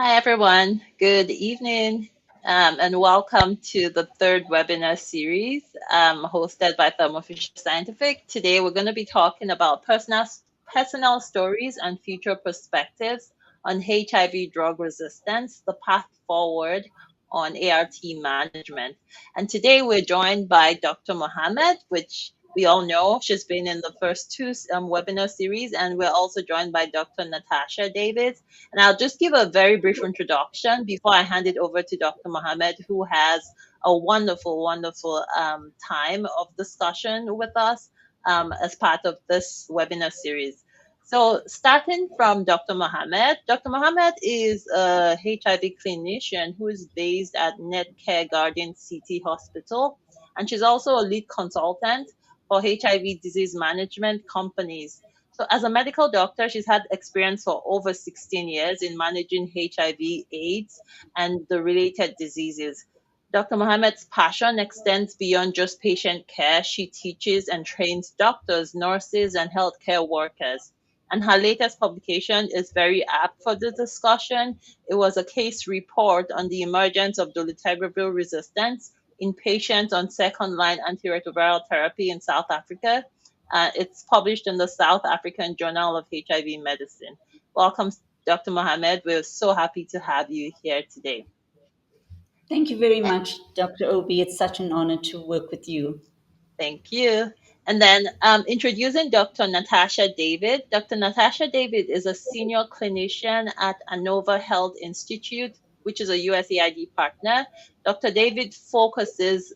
Hi, everyone. Good evening, and welcome to the third webinar series hosted by Thermo Scientific. Today, we're going to be talking about personal stories and future perspectives on HIV drug resistance, the path forward on ART management. And today, we're joined by Dr. Mohammed, which we all know she's been in the first two webinar series, and we're also joined by Dr. Natasha Davis. And I'll just give a very brief introduction before I hand it over to Dr. Mohammed, who has a wonderful, wonderful time of discussion with us as part of this webinar series. So starting from Dr. Mohammed is a HIV clinician who is based at Netcare Guardian City Hospital, and she's also a lead consultant for HIV disease management companies. So, as a medical doctor, she's had experience for over 16 years in managing HIV, AIDS, and the related diseases. Dr. Mohammed's passion extends beyond just patient care. She teaches and trains doctors, nurses, and healthcare workers. And her latest publication is very apt for the discussion. It was a case report on the emergence of dolutegravir resistance in patients on second-line antiretroviral therapy in South Africa. It's published in the South African Journal of HIV Medicine. Welcome, Dr. Mohammed. We're so happy to have you here today. Thank you very much, Dr. Obi. It's such an honor to work with you. Thank you. And then introducing Dr. Natasha David. Dr. Natasha David is a senior clinician at Anova Health Institute, which is a USAID partner. Dr. David focuses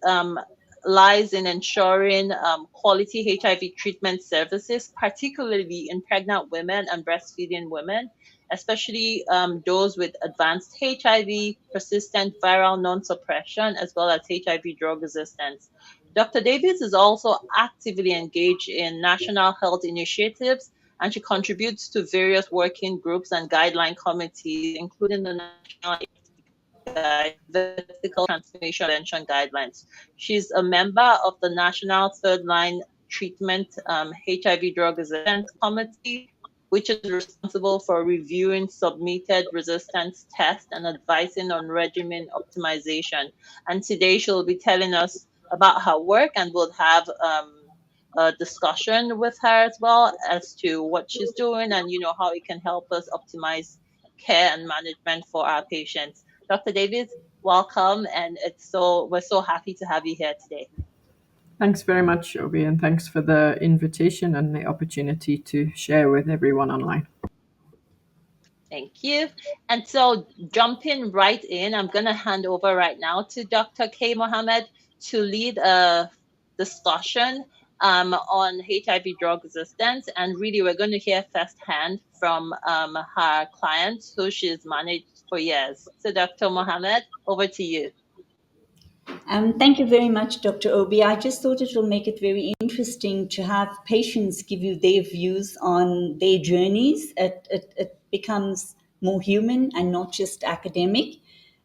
lies in ensuring quality HIV treatment services, particularly in pregnant women and breastfeeding women, especially those with advanced HIV, persistent viral non-suppression, as well as HIV drug resistance. Dr. Davis is also actively engaged in national health initiatives, and she contributes to various working groups and guideline committees, including the National Vertical Transformation Prevention Guidelines. She's a member of the National Third Line Treatment HIV Drug Resistance Committee, which is responsible for reviewing submitted resistance tests and advising on regimen optimization. And today she'll be telling us about her work, and we'll have a discussion with her as well as to what she's doing and how it can help us optimize care and management for our patients. Dr. Davis, welcome, and we're so happy to have you here today. Thanks very much, Obi, and thanks for the invitation and the opportunity to share with everyone online. Thank you. And so jumping right in, I'm going to hand over right now to Dr. K. Mohammed to lead a discussion on HIV drug resistance. And really, we're going to hear firsthand from her clients who she's managed for years. So Dr. Mohammed, over to you. Thank you very much, Dr. Obi. I just thought it will make it very interesting to have patients give you their views on their journeys. It becomes more human and not just academic.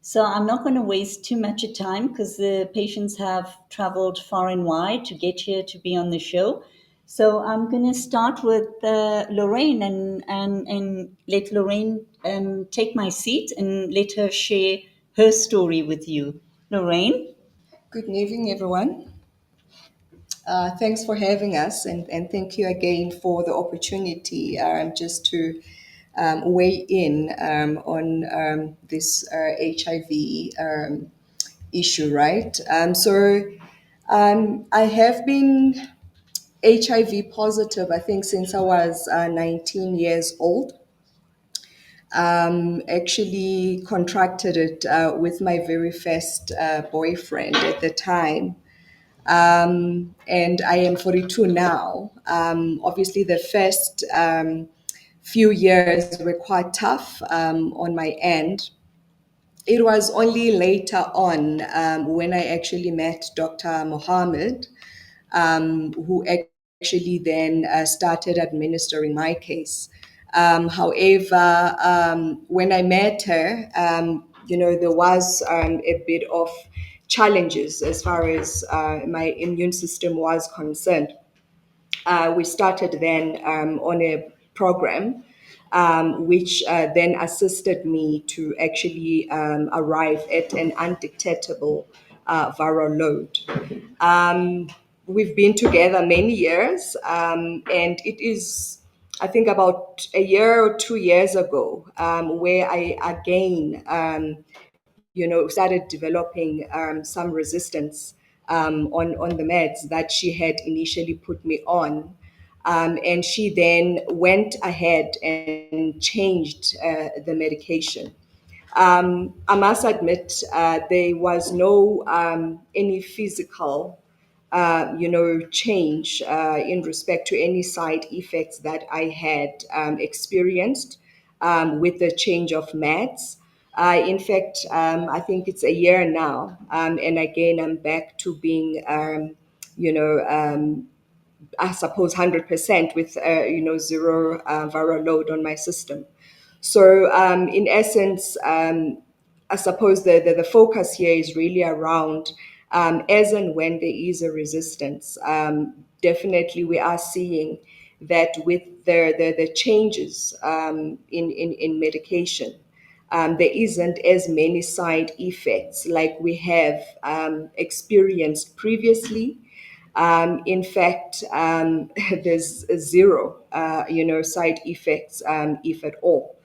So I'm not going to waste too much of time because the patients have traveled far and wide to get here to be on the show. So I'm going to start with Lorraine and let Lorraine take my seat and let her share her story with you. Lorraine? Good evening, everyone. Thanks for having us, and thank you again for the opportunity just to weigh in on this HIV issue, right? I have been HIV positive, I think, since I was 19 years old. Actually contracted it with my very first boyfriend at the time. And I am 42 now. Obviously, the first few years were quite tough on my end. It was only later on when I actually met Dr. Mohammed, who actually then started administering my case. However, when I met her, there was a bit of challenges as far as my immune system was concerned. We started then on a program which then assisted me to actually arrive at an undetectable viral load. We've been together many years, and it is, I think, about a year or 2 years ago, where I again, started developing some resistance on the meds that she had initially put me on. And she then went ahead and changed the medication. I must admit, there was no any physical, change in respect to any side effects that I had experienced with the change of meds. In fact, I think it's a year now, and again, I'm back to being, I suppose, 100% with, zero viral load on my system. So, in essence, I suppose the focus here is really around as and when there is a resistance. Definitely, we are seeing that with the changes in medication, there isn't as many side effects like we have experienced previously. In fact, there's zero, side effects, if at all.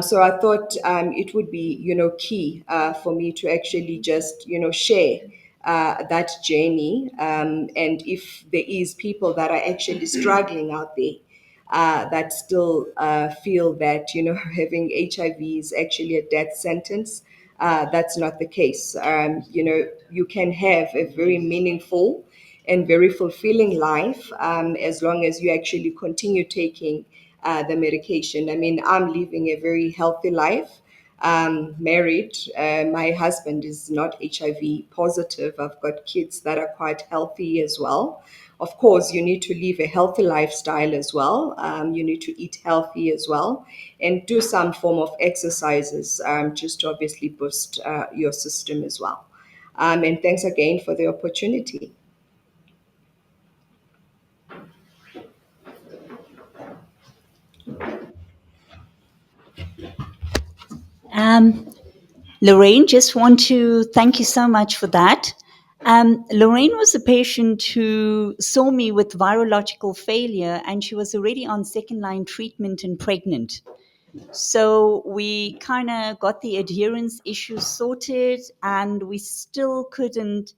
So I thought it would be, key for me to actually just, share that journey. And if there is people that are actually struggling out there, that still feel that, having HIV is actually a death sentence, that's not the case. You can have a very meaningful and very fulfilling life as long as you actually continue taking the medication. I mean, I'm living a very healthy life. Married. My husband is not HIV positive. I've got kids that are quite healthy as well. Of course, you need to live a healthy lifestyle as well. You need to eat healthy as well and do some form of exercises just to obviously boost your system as well. And thanks again for the opportunity. Lorraine, just want to thank you so much for that. Lorraine was a patient who saw me with virological failure, and she was already on second-line treatment and pregnant. So we kind of got the adherence issues sorted, and we still couldn't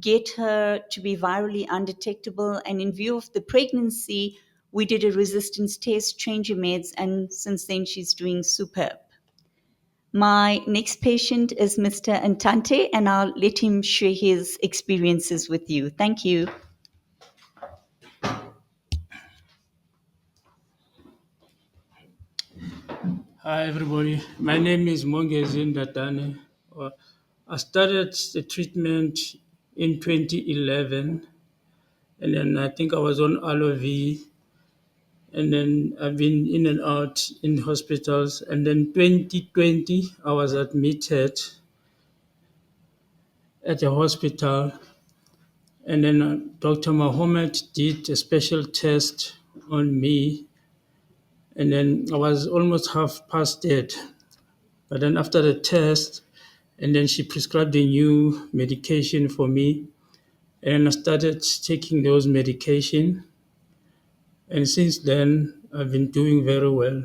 get her to be virally undetectable. And in view of the pregnancy, we did a resistance test, change her meds, and since then she's doing superb. My next patient is Mr. Antante, and I'll let him share his experiences with you. Thank you. Hi, everybody. My name is Mongezi Ndatane. I started the treatment in 2011, and then I think I was on Aloe V, and then I've been in and out in hospitals. And then 2020, I was admitted at a hospital, and then Dr. Mohammed did a special test on me, and then I was almost half past dead. But then after the test, and then she prescribed a new medication for me, and I started taking those medication. And since then, I've been doing very well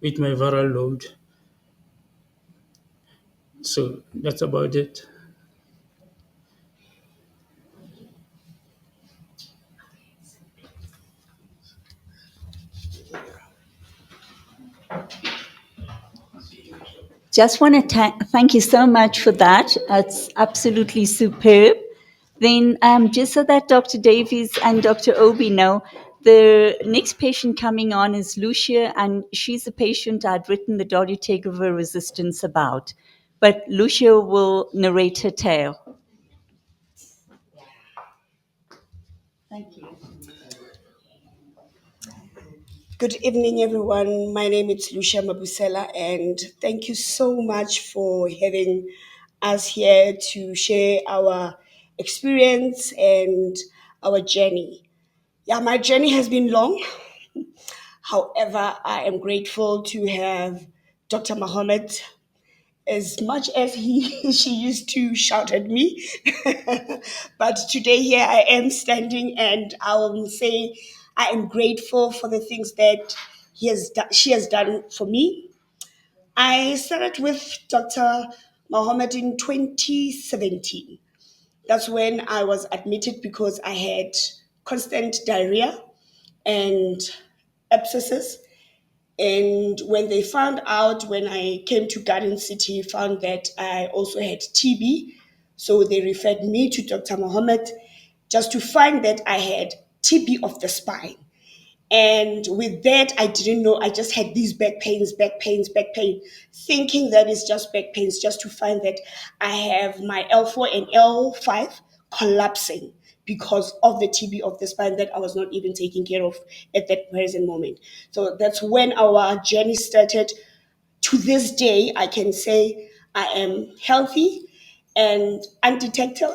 with my viral load. So that's about it. Just want to thank you so much for that. It's absolutely superb. Then, just so that Dr. Davies and Dr. Obi know, the next patient coming on is Lucia, and she's a patient I'd written the dolutegravir resistance about. But Lucia will narrate her tale. Thank you. Good evening, everyone. My name is Lucia Mabusela, and thank you so much for having us here to share our experience and our journey. Yeah, my journey has been long. However, I am grateful to have Dr. Mohammed. As much as she used to shout at me, but today here I am standing, and I will say I am grateful for the things that she has done for me. I started with Dr. Mohammed in 2017. That's when I was admitted because I had constant diarrhea and abscesses. And when they found out, when I came to Garden City, found that I also had TB. So they referred me to Dr. Mohammed just to find that I had TB of the spine. And with that, I didn't know. I just had these back pains, back pain, thinking that it's just back pains, just to find that I have my L4 and L5 collapsing because of the TB of the spine that I was not even taking care of at that present moment. So that's when our journey started. To this day, I can say I am healthy and undetected.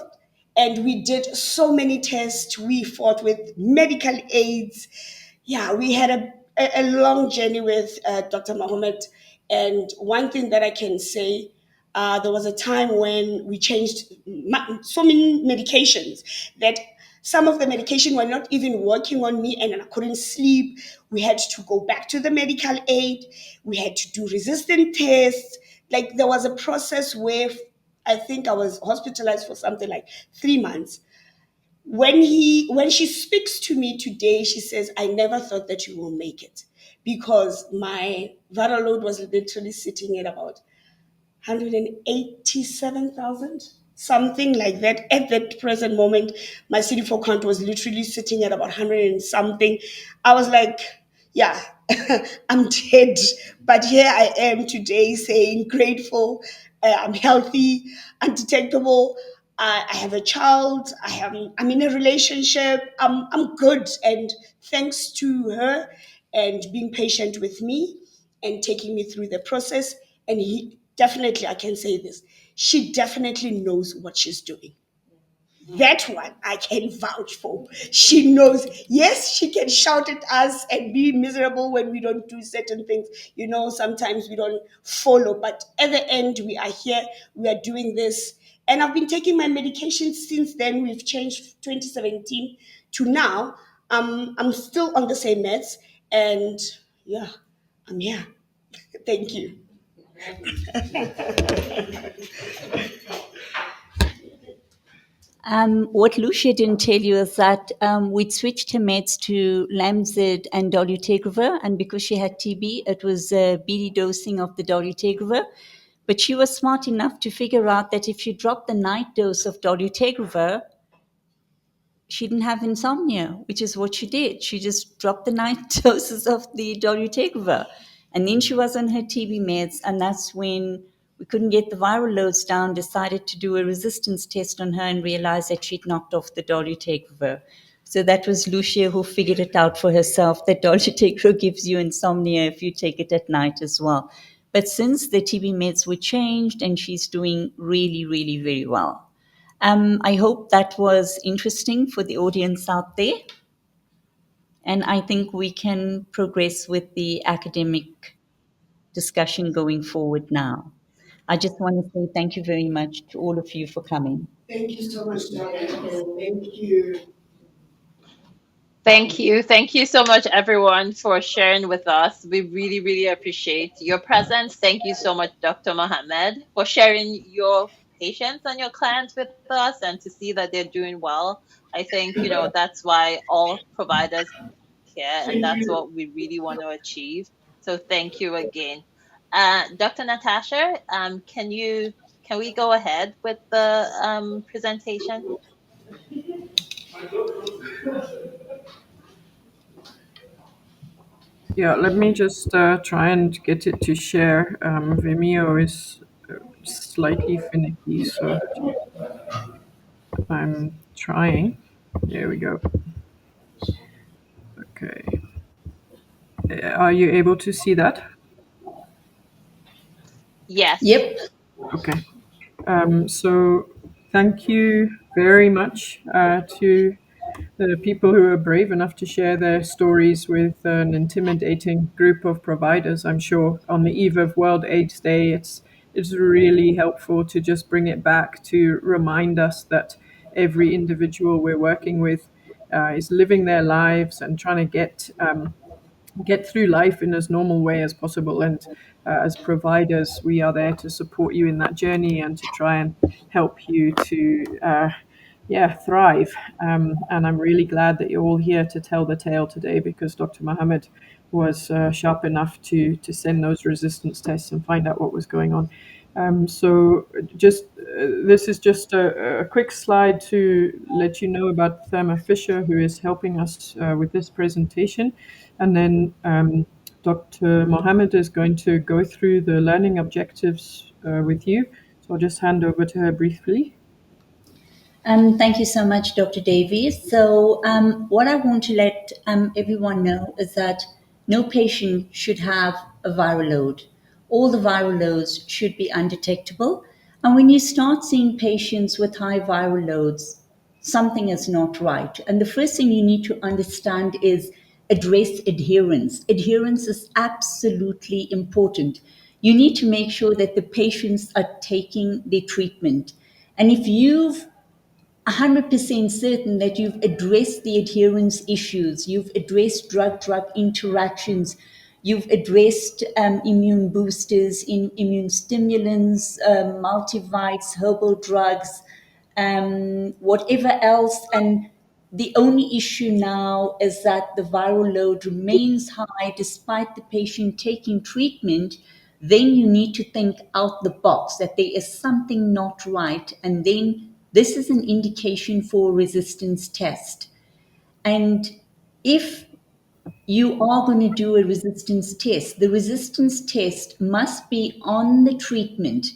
And we did so many tests. We fought with medical aids. Yeah, we had a long journey with Dr. Mohammed. And one thing that I can say, there was a time when we changed so many medications that some of the medication were not even working on me, and I couldn't sleep. We had to go back to the medical aid. We had to do resistant tests. Like there was a process where I think I was hospitalized for something like 3 months. When she speaks to me today, she says, I never thought that you will make it, because my viral load was literally sitting at about 187,000, something like that. At that present moment, my CD4 count was literally sitting at about 100 and something. I was like, yeah, I'm dead. But here I am today saying grateful. I'm healthy, undetectable. I have a child. I'm in a relationship. I'm good. And thanks to her and being patient with me and taking me through the process. And definitely, I can say this, she definitely knows what she's doing. That one I can vouch for. She knows. Yes, she can shout at us and be miserable when we don't do certain things. Sometimes we don't follow, but at the end, we are here, we are doing this. And I've been taking my medication since then. We've changed 2017 to now. I'm still on the same meds, and yeah, I'm here. Thank you. What Lucia didn't tell you is that we'd switched her meds to Lamzid and dolutegravir, and because she had TB, it was BD dosing of the dolutegravir. But she was smart enough to figure out that if you drop the night dose of dolutegravir, she didn't have insomnia, which is what she did. She just dropped the night doses of the dolutegravir. And then she was on her TB meds, and that's when we couldn't get the viral loads down, decided to do a resistance test on her and realized that she'd knocked off the dolutegravir. So that was Lucia who figured it out for herself, that dolutegravir gives you insomnia if you take it at night as well. But since the TB meds were changed, and she's doing really, really very well. I hope that was interesting for the audience out there. And I think we can progress with the academic discussion going forward now. I just want to say thank you very much to all of you for coming. Thank you so much, Dr. Thank you. Thank you. Thank you so much, everyone, for sharing with us. We really, really appreciate your presence. Thank you so much, Dr. Mohammed, for sharing your patients and your clients with us and to see that they're doing well. I think, that's why all providers care, and Thank that's you. what we really want to achieve. So thank you again. Dr. Natasha, can we go ahead with the presentation? Yeah, let me just try and get it to share. Vimeo is slightly finicky, so I'm trying. There we go. Okay. Are you able to see that? Yes. Yep. Okay. So thank you very much to the people who are brave enough to share their stories with an intimidating group of providers. I'm sure on the eve of World AIDS Day, it's really helpful to just bring it back to remind us that every individual we're working with is living their lives and trying to get through life in as normal way as possible. And as providers, we are there to support you in that journey and to try and help you to, thrive. And I'm really glad that you're all here to tell the tale today, because Dr. Mohammed was sharp enough to send those resistance tests and find out what was going on. So just this is just a quick slide to let you know about Thermo Fisher, who is helping us with this presentation. And then Dr. Mohammed is going to go through the learning objectives with you. So I'll just hand over to her briefly. Thank you so much, Dr. Davies. So, what I want to let everyone know is that no patient should have a viral load. All the viral loads should be undetectable. And when you start seeing patients with high viral loads, something is not right. And the first thing you need to understand is address adherence. Adherence is absolutely important. You need to make sure that the patients are taking their treatment. And if you've 100% certain that you've addressed the adherence issues, you've addressed drug-drug interactions, you've addressed immune boosters, immune stimulants, multivites, herbal drugs, whatever else. And the only issue now is that the viral load remains high despite the patient taking treatment. Then you need to think out the box that there is something not right. And then this is an indication for a resistance test. And if you are going to do a resistance test, the resistance test must be on the treatment,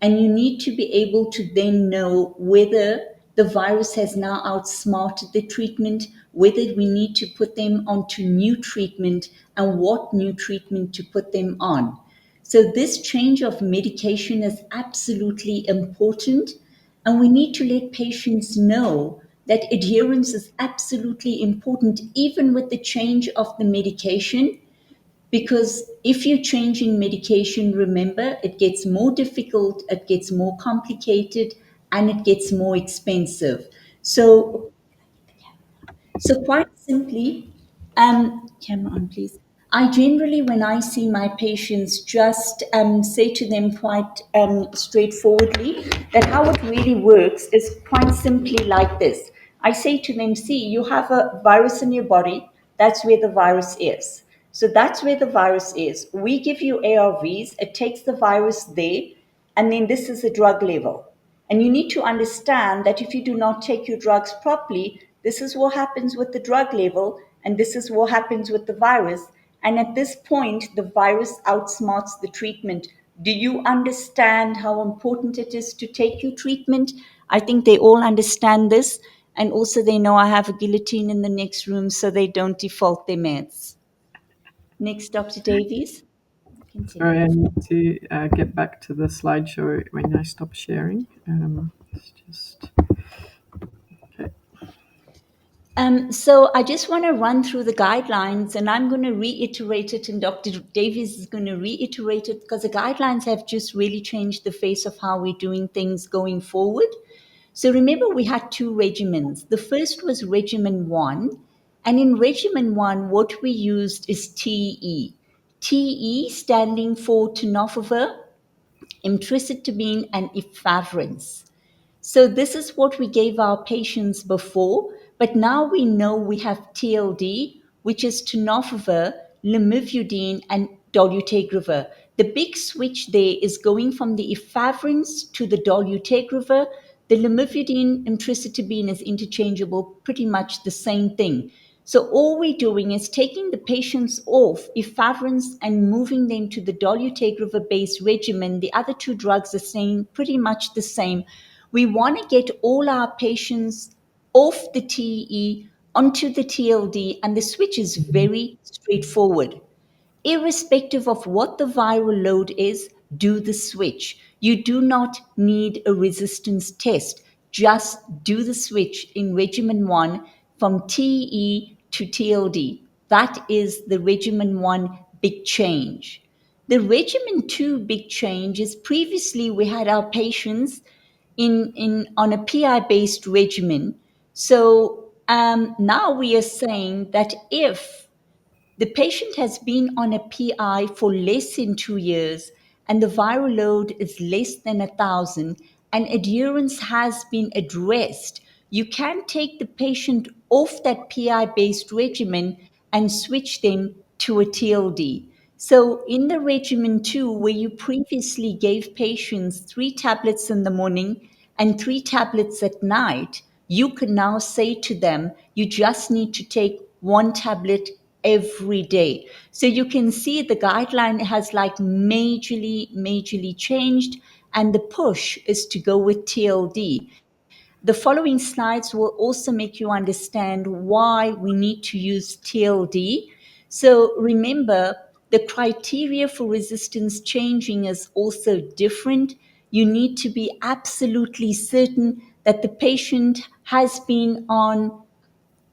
and you need to be able to then know whether the virus has now outsmarted the treatment, whether we need to put them onto new treatment, and what new treatment to put them on. So this change of medication is absolutely important, and we need to let patients know that adherence is absolutely important, even with the change of the medication. Because if you're changing medication, remember, it gets more difficult, it gets more complicated, and it gets more expensive. So quite simply, camera on, please. I generally, when I see my patients, just say to them quite straightforwardly that how it really works is quite simply like this. I say to them, see, you have a virus in your body. That's where the virus is. So that's where the virus is. We give you ARVs. It takes the virus there. And then this is the drug level. And you need to understand that if you do not take your drugs properly, this is what happens with the drug level, and this is what happens with the virus. And at this point, the virus outsmarts the treatment. Do you understand how important it is to take your treatment? I think they all understand this. And also, they know I have a guillotine in the next room so they don't default their meds. Next, Dr. Davies. Sorry, Continue. I need to get back to the slideshow when I stop sharing. It's just okay. So I just want to run through the guidelines, and I'm going to reiterate it, and Dr. Davies is going to reiterate it, because the guidelines have just really changed the face of how we're doing things going forward. So remember, we had two regimens. The first was regimen 1, and in regimen 1, what we used is TE. TE standing for tenofovir, emtricitabine, and efavirenz. So this is what we gave our patients before, but now we know we have TLD, which is tenofovir, lamivudine, and dolutegravir. The big switch there is going from the efavirenz to the dolutegravir. The lamivudine, emtricitabine is interchangeable, pretty much the same thing. So all we're doing is taking the patients off efavirenz and moving them to the dolutegravir-based regimen. The other two drugs are staying pretty much the same. We want to get all our patients off the TE onto the TLD, and the switch is very straightforward. Irrespective of what the viral load is, do the switch. You do not need a resistance test. Just do the switch in regimen 1. from TE to TLD. That is the regimen 1 big change. The regimen 2 big change is previously we had our patients in on a PI based regimen. So now we are saying that if the patient has been on a PI for less than 2 years and the viral load is less than 1,000 and adherence has been addressed. You can take the patient off that PI based regimen and switch them to a TLD. So, in the regimen 2, where you previously gave patients 3 tablets in the morning and 3 tablets at night, you can now say to them, you just need to take 1 tablet every day. So you can see the guideline has like majorly changed, and the push is to go with TLD. The following slides will also make you understand why we need to use TLD. So remember, the criteria for resistance changing is also different. You need to be absolutely certain that the patient has been on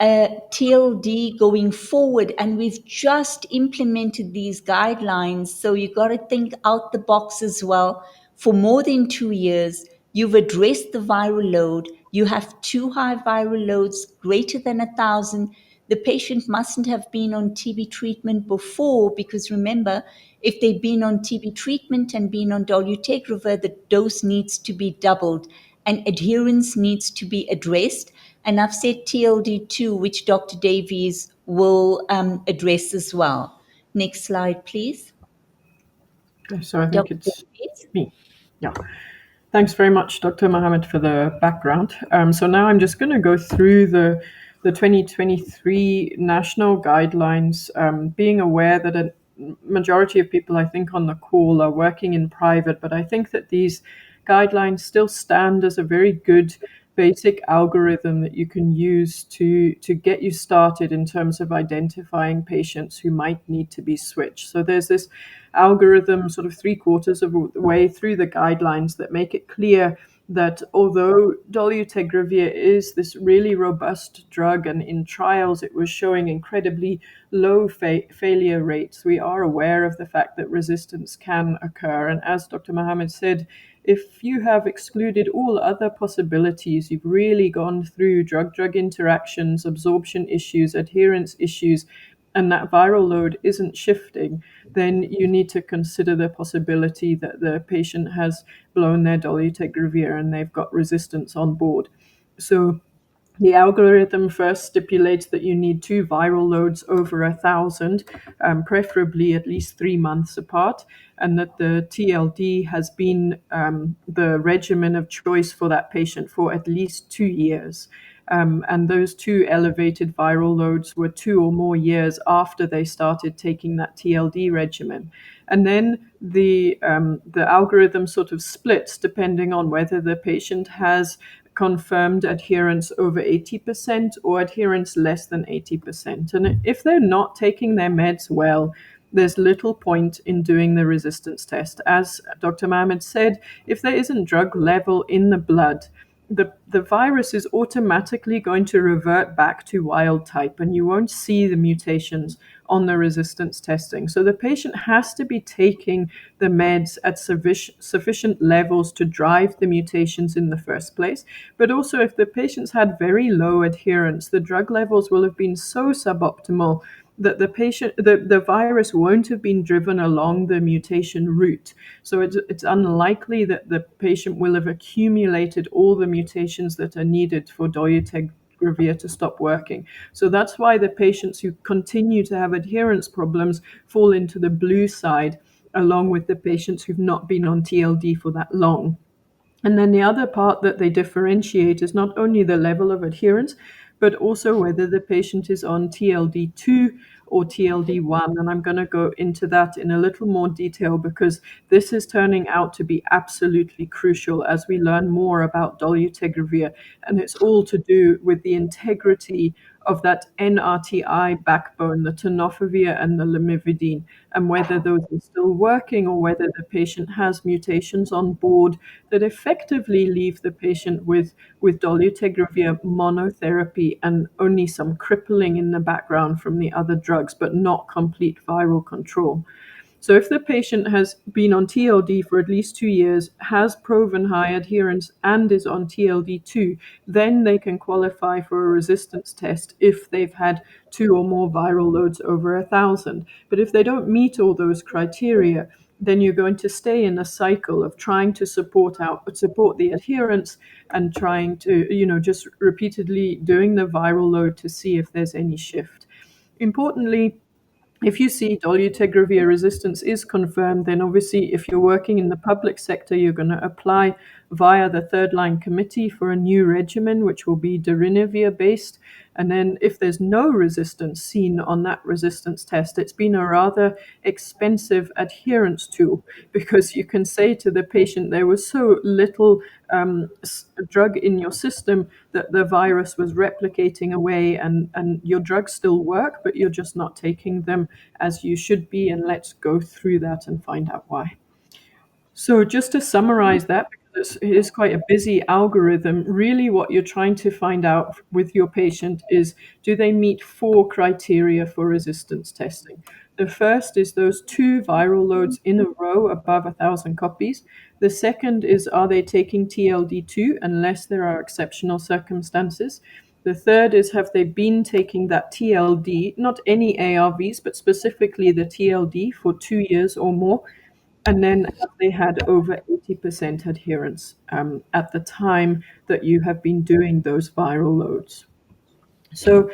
TLD going forward, and we've just implemented these guidelines. So you got to think out the box as well. For more than 2 years, you've addressed the viral load. You have 2 high viral loads greater than 1,000. The patient mustn't have been on TB treatment before, because remember, if they've been on TB treatment and been on dolutegravir, the dose needs to be doubled and adherence needs to be addressed. And I've said TLD2, which Dr. Davies will address as well. Next slide, please. So I think Dr. it's Davies. me. Yeah. Thanks very much, Dr. Mohammed, for the background. So now I'm just going to go through the 2023 national guidelines, being aware that a majority of people, I think, on the call are working in private, but I think that these guidelines still stand as a very good basic algorithm that you can use to get you started in terms of identifying patients who might need to be switched. So there's this algorithm sort of 3/4 of the way through the guidelines that make it clear that although dolutegravir is this really robust drug, and in trials it was showing incredibly low failure rates, we are aware of the fact that resistance can occur. And as Dr. Mohammed said, if you have excluded all other possibilities, you've really gone through drug-drug interactions, absorption issues, adherence issues, and that viral load isn't shifting, then you need to consider the possibility that the patient has blown their dolutegravir and they've got resistance on board. So the algorithm first stipulates that you need 2 viral loads over 1,000, preferably at least 3 months apart, and that the TLD has been the regimen of choice for that patient for at least 2 years. And those 2 elevated viral loads were 2 or more years after they started taking that TLD regimen. And then the algorithm sort of splits depending on whether the patient has confirmed adherence over 80% or adherence less than 80%. And if they're not taking their meds well, there's little point in doing the resistance test. As Dr. Mohammed said, if there isn't drug level in the blood, the virus is automatically going to revert back to wild type, and you won't see the mutations on the resistance testing. So the patient has to be taking the meds at sufficient levels to drive the mutations in the first place. But also, if the patient's had very low adherence, the drug levels will have been so suboptimal that the virus won't have been driven along the mutation route. So it's unlikely that the patient will have accumulated all the mutations that are needed for dolutegravir to stop working. So that's why the patients who continue to have adherence problems fall into the blue side, along with the patients who've not been on TLD for that long. And then the other part that they differentiate is not only the level of adherence, but also whether the patient is on TLD2 or TLD1. And I'm going to go into that in a little more detail, because this is turning out to be absolutely crucial as we learn more about dolutegravir. And it's all to do with the integrity of that NRTI backbone, the tenofovir and the lamivudine, and whether those are still working or whether the patient has mutations on board that effectively leave the patient with dolutegravir monotherapy and only some crippling in the background from the other drugs, but not complete viral control. So if the patient has been on TLD for at least 2 years, has proven high adherence, and is on TLD2, then they can qualify for a resistance test if they've had 2 or more viral loads over 1,000. But if they don't meet all those criteria, then you're going to stay in a cycle of trying to support the adherence and trying to, just repeatedly doing the viral load to see if there's any shift. Importantly, if you see dolutegravir resistance is confirmed, then obviously if you're working in the public sector, you're going to apply via the third line committee for a new regimen, which will be darunavir based. And then if there's no resistance seen on that resistance test, it's been a rather expensive adherence tool, because you can say to the patient there was so little drug in your system that the virus was replicating away, and your drugs still work, but you're just not taking them as you should be. And let's go through that and find out why. So just to summarize that, because it is quite a busy algorithm, really what you're trying to find out with your patient is, do they meet 4 criteria for resistance testing? The first is those 2 viral loads in a row above 1,000 copies. The second is, are they taking TLD2 unless there are exceptional circumstances? The third is, have they been taking that TLD, not any ARVs, but specifically the TLD for 2 years or more? And then have they had over 80% adherence at the time that you have been doing those viral loads? So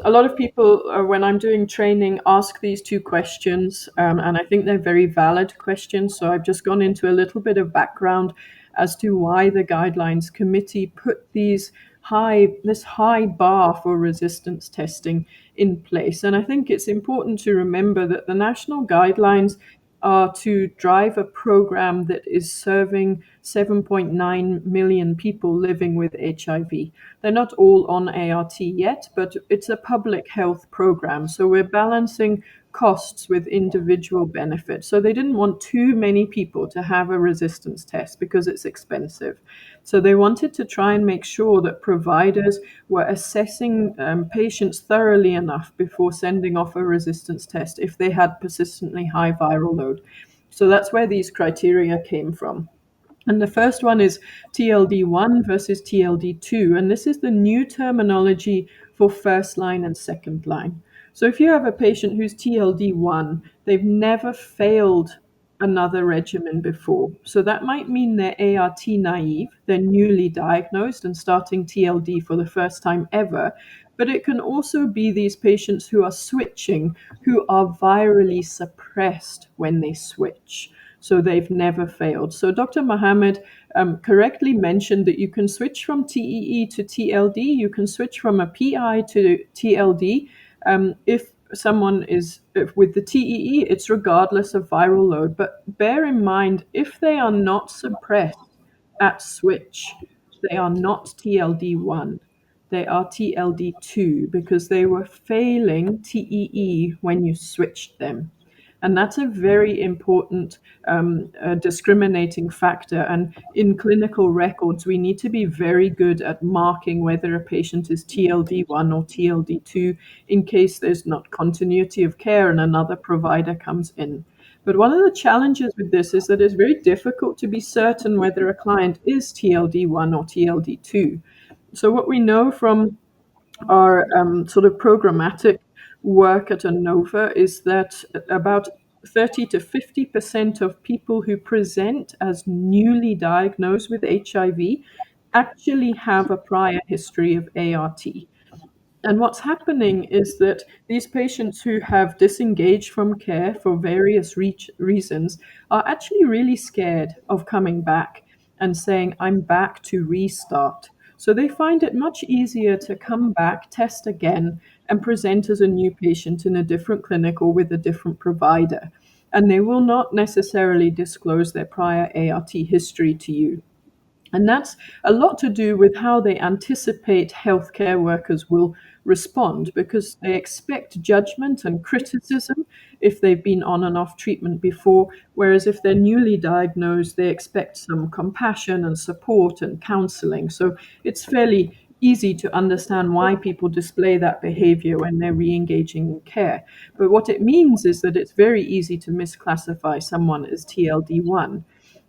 a lot of people, when I'm doing training, ask these 2 questions, and I think they're very valid questions. So I've just gone into a little bit of background as to why the guidelines committee put this high bar for resistance testing in place. And I think it's important to remember that the national guidelines are to drive a program that is serving 7.9 million people living with HIV. They're not all on ART yet, but it's a public health program. So we're balancing costs with individual benefits. So they didn't want too many people to have a resistance test because it's expensive. So they wanted to try and make sure that providers were assessing patients thoroughly enough before sending off a resistance test if they had persistently high viral load. So that's where these criteria came from. And the first one is TLD1 versus TLD2. And this is the new terminology for first line and second line. So if you have a patient who's TLD1, they've never failed another regimen before. So that might mean they're ART naive, they're newly diagnosed and starting TLD for the first time ever. But it can also be these patients who are switching, who are virally suppressed when they switch. So they've never failed. So Dr. Mohammed correctly mentioned that you can switch from TEE to TLD, you can switch from a PI to TLD. If someone is with the TEE, it's regardless of viral load. But bear in mind, if they are not suppressed at switch, they are not TLD1. They are TLD2 because they were failing TEE when you switched them. And that's a very important discriminating factor. And in clinical records, we need to be very good at marking whether a patient is TLD1 or TLD2 in case there's not continuity of care and another provider comes in. But one of the challenges with this is that it's very difficult to be certain whether a client is TLD1 or TLD2. So what we know from our sort of programmatic work at ANOVA is that about 30 to 50% of people who present as newly diagnosed with HIV actually have a prior history of ART. And what's happening is that these patients who have disengaged from care for various reasons are actually really scared of coming back and saying, I'm back to restart. So they find it much easier to come back, test again, and present as a new patient in a different clinic or with a different provider. And they will not necessarily disclose their prior ART history to you. And that's a lot to do with how they anticipate healthcare workers will respond, because they expect judgment and criticism if they've been on and off treatment before, whereas if they're newly diagnosed, they expect some compassion and support and counseling. So it's fairly easy to understand why people display that behavior when they're re-engaging in care. But what it means is that it's very easy to misclassify someone as TLD1.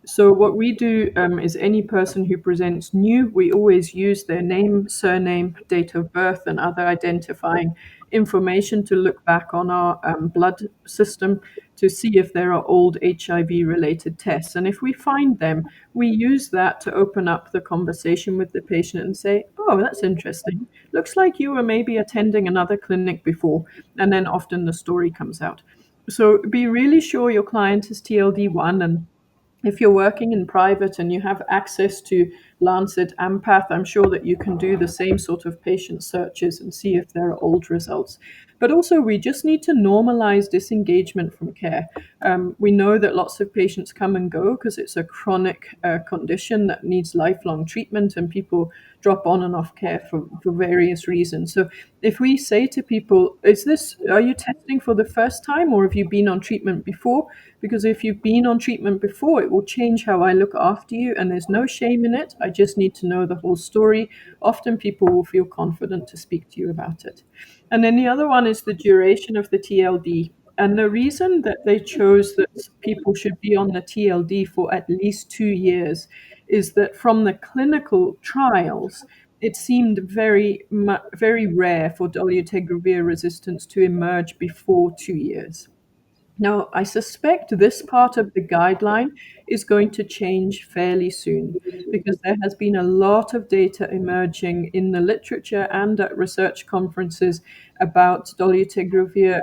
So what we do is any person who presents new, we always use their name, surname, date of birth, and other identifying information to look back on our blood system to see if there are old HIV related tests. And if we find them, we use that to open up the conversation with the patient and say, oh, that's interesting. Looks like you were maybe attending another clinic before. And then often the story comes out. So be really sure your client is TLD1, and if you're working in private and you have access to Lancet Ampath, I'm sure that you can do the same sort of patient searches and see if there are old results. But also, we just need to normalize disengagement from care. We know that lots of patients come and go because it's a chronic condition that needs lifelong treatment, and people drop on and off care for various reasons. So if we say to people, are you testing for the first time, or have you been on treatment before? Because if you've been on treatment before, it will change how I look after you, and there's no shame in it. I just need to know the whole story. Often people will feel confident to speak to you about it. And then the other one is the duration of the TLD. And the reason that they chose that people should be on the TLD for at least 2 years is that from the clinical trials, it seemed very rare for dolutegravir resistance to emerge before 2 years. Now, I suspect this part of the guideline is going to change fairly soon, because there has been a lot of data emerging in the literature and at research conferences about dolutegravir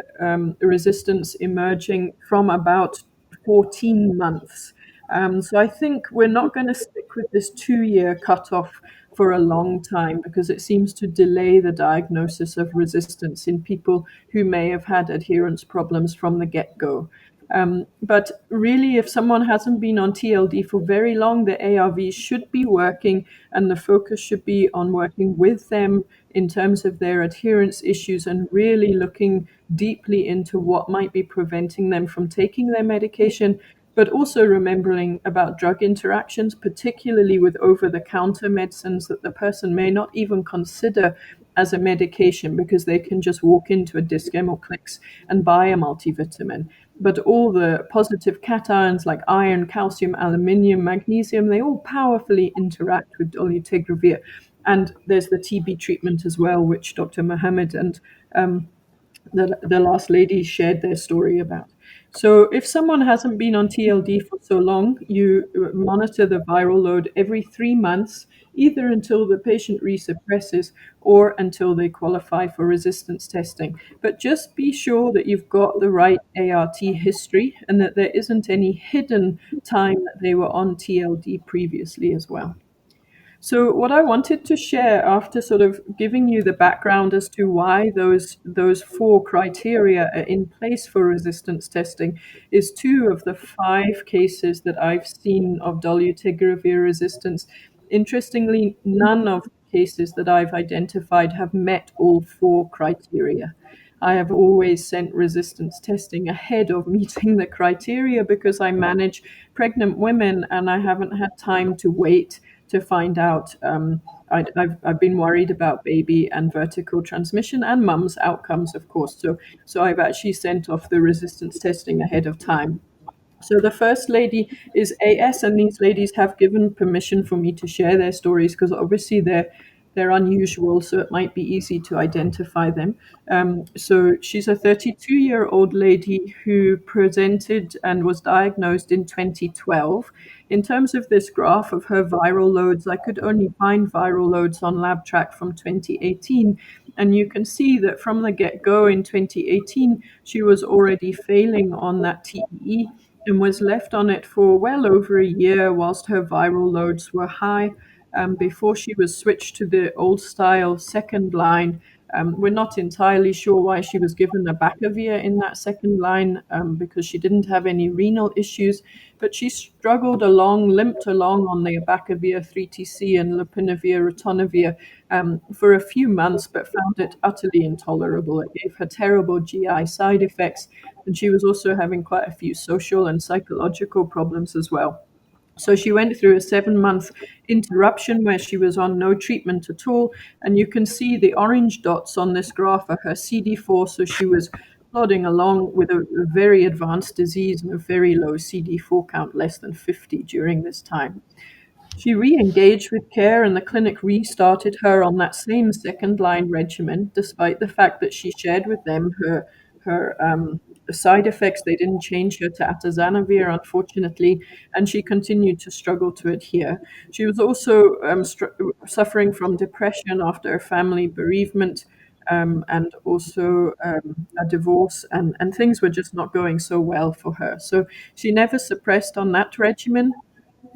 resistance emerging from about 14 months. So I think we're not going to stick with this 2 year cutoff for a long time, because it seems to delay the diagnosis of resistance in people who may have had adherence problems from the get-go. But really, if someone hasn't been on TLD for very long, the ARVs should be working, and the focus should be on working with them in terms of their adherence issues and really looking deeply into what might be preventing them from taking their medication, but also remembering about drug interactions, particularly with over-the-counter medicines that the person may not even consider as a medication, because they can just walk into a Dischem or Clicks and buy a multivitamin. But all the positive cations like iron, calcium, aluminium, magnesium, they all powerfully interact with dolutegravir. And there's the TB treatment as well, which Dr. Mohammed and the last lady shared their story about. So if someone hasn't been on TLD for so long, you monitor the viral load every 3 months, either until the patient resuppresses or until they qualify for resistance testing. But just be sure that you've got the right ART history and that there isn't any hidden time that they were on TLD previously as well. So what I wanted to share, after sort of giving you the background as to why those four criteria are in place for resistance testing, is two of the 5 cases that I've seen of dolutegravir resistance. Interestingly, none of the cases that I've identified have met all 4 criteria. I have always sent resistance testing ahead of meeting the criteria, because I manage pregnant women and I haven't had time to wait to find out. I've been worried about baby and vertical transmission and mum's outcomes, of course. So I've actually sent off the resistance testing ahead of time. So the first lady is AS, and these ladies have given permission for me to share their stories, because obviously they're unusual, so it might be easy to identify them. So she's a 32-year-old lady who presented and was diagnosed in 2012. In terms of this graph of her viral loads, I could only find viral loads on LabTrack from 2018. And you can see that from the get-go in 2018, she was already failing on that TEE and was left on it for well over a year whilst her viral loads were high, before she was switched to the old style second line We're not entirely sure why she was given abacavir in that second line, because she didn't have any renal issues, but she struggled along, limped along on the abacavir, 3TC, and lopinavir, ritonavir for a few months, but found it utterly intolerable. It gave her terrible GI side effects, and she was also having quite a few social and psychological problems as well. So she went through a 7 month interruption where she was on no treatment at all. And you can see the orange dots on this graph are her CD4. So she was plodding along with a very advanced disease and a very low CD4 count, less than 50 during this time. She re-engaged with care, and the clinic restarted her on that same second-line regimen, despite the fact that she shared with them her side effects. They didn't change her to atazanavir, unfortunately, and she continued to struggle to adhere. She was also suffering from depression after a family bereavement. And also a divorce, and things were just not going so well for her. So she never suppressed on that regimen.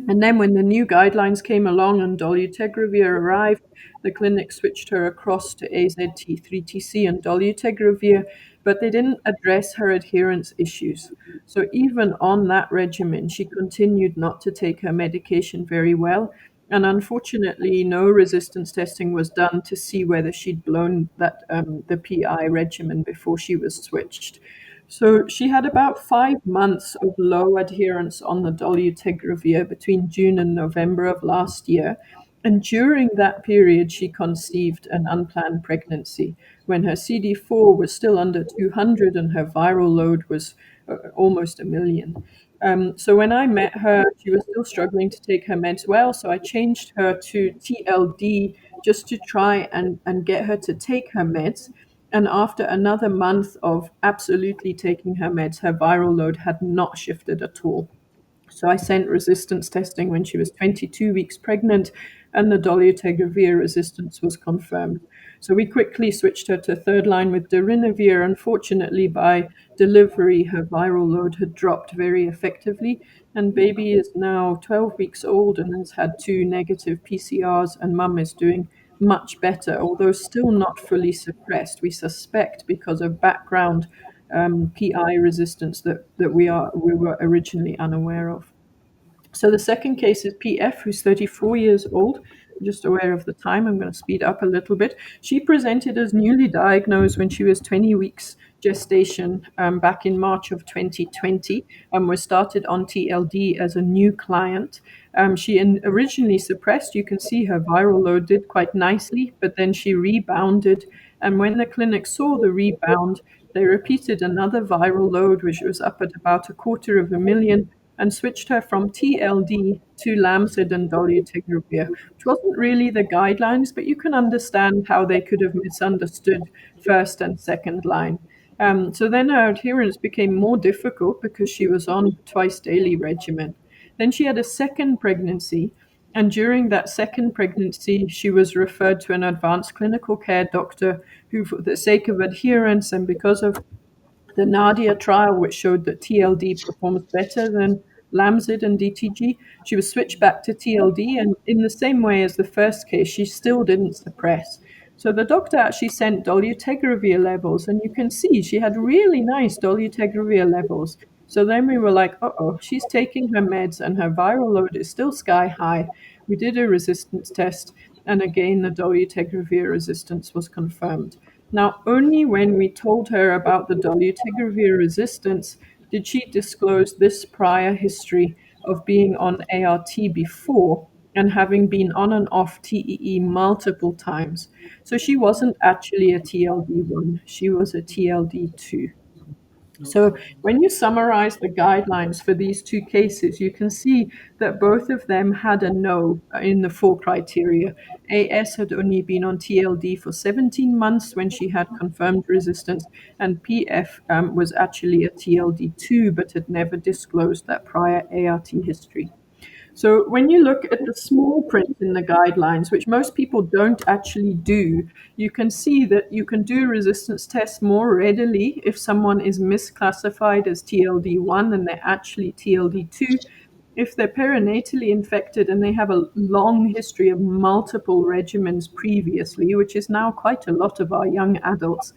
And then when the new guidelines came along and dolutegravir arrived, the clinic switched her across to AZT3TC and dolutegravir, but they didn't address her adherence issues. So even on that regimen, she continued not to take her medication very well. And unfortunately, no resistance testing was done to see whether she'd blown the PI regimen before she was switched. So she had about 5 months of low adherence on the dolutegravir between June and November of last year. And during that period, she conceived an unplanned pregnancy when her CD4 was still under 200 and her viral load was almost 1 million. So when I met her, she was still struggling to take her meds well. So I changed her to TLD just to try and get her to take her meds. And after another month of absolutely taking her meds, her viral load had not shifted at all. So I sent resistance testing when she was 22 weeks pregnant, and the dolutegravir resistance was confirmed. So we quickly switched her to third line with darunavir. Unfortunately, by delivery, her viral load had dropped very effectively, and baby is now 12 weeks old and has had 2 negative PCRs, and mum is doing much better, although still not fully suppressed. We suspect because of background PI resistance that we were originally unaware of. So the second case is PF, who's 34 years old. I'm just aware of the time. I'm going to speed up a little bit. She presented as newly diagnosed when she was 20 weeks gestation back in March of 2020, and was started on TLD as a new client. She originally suppressed. You can see her viral load did quite nicely, but then she rebounded. And when the clinic saw the rebound, they repeated another viral load, which was up at about 250,000, and switched her from TLD to Lamcid and dolutegravir, which wasn't really the guidelines, but you can understand how they could have misunderstood first and second line. So then her adherence became more difficult because she was on twice daily regimen. Then she had a second pregnancy, and during that second pregnancy, she was referred to an advanced clinical care doctor who, for the sake of adherence and because of the Nadia trial, which showed that TLD performs better than Lamzid and DTG, she was switched back to TLD, and in the same way as the first case, she still didn't suppress. So the doctor actually sent dolutegravir levels, and you can see she had really nice dolutegravir levels. So then we were like, uh-oh, she's taking her meds and her viral load is still sky high. We did a resistance test, and again, the dolutegravir resistance was confirmed. Now, only when we told her about the dolutegravir resistance did she disclose this prior history of being on ART before and having been on and off TEE multiple times. So she wasn't actually a TLD1, she was a TLD2. So when you summarize the guidelines for these two cases, you can see that both of them had a no in the four criteria. AS had only been on TLD for 17 months when she had confirmed resistance, and PF was actually a TLD2 but had never disclosed that prior ART history. So when you look at the small print in the guidelines, which most people don't actually do, you can see that you can do resistance tests more readily if someone is misclassified as TLD1 and they're actually TLD2. if they're perinatally infected and they have a long history of multiple regimens previously, which is now quite a lot of our young adults,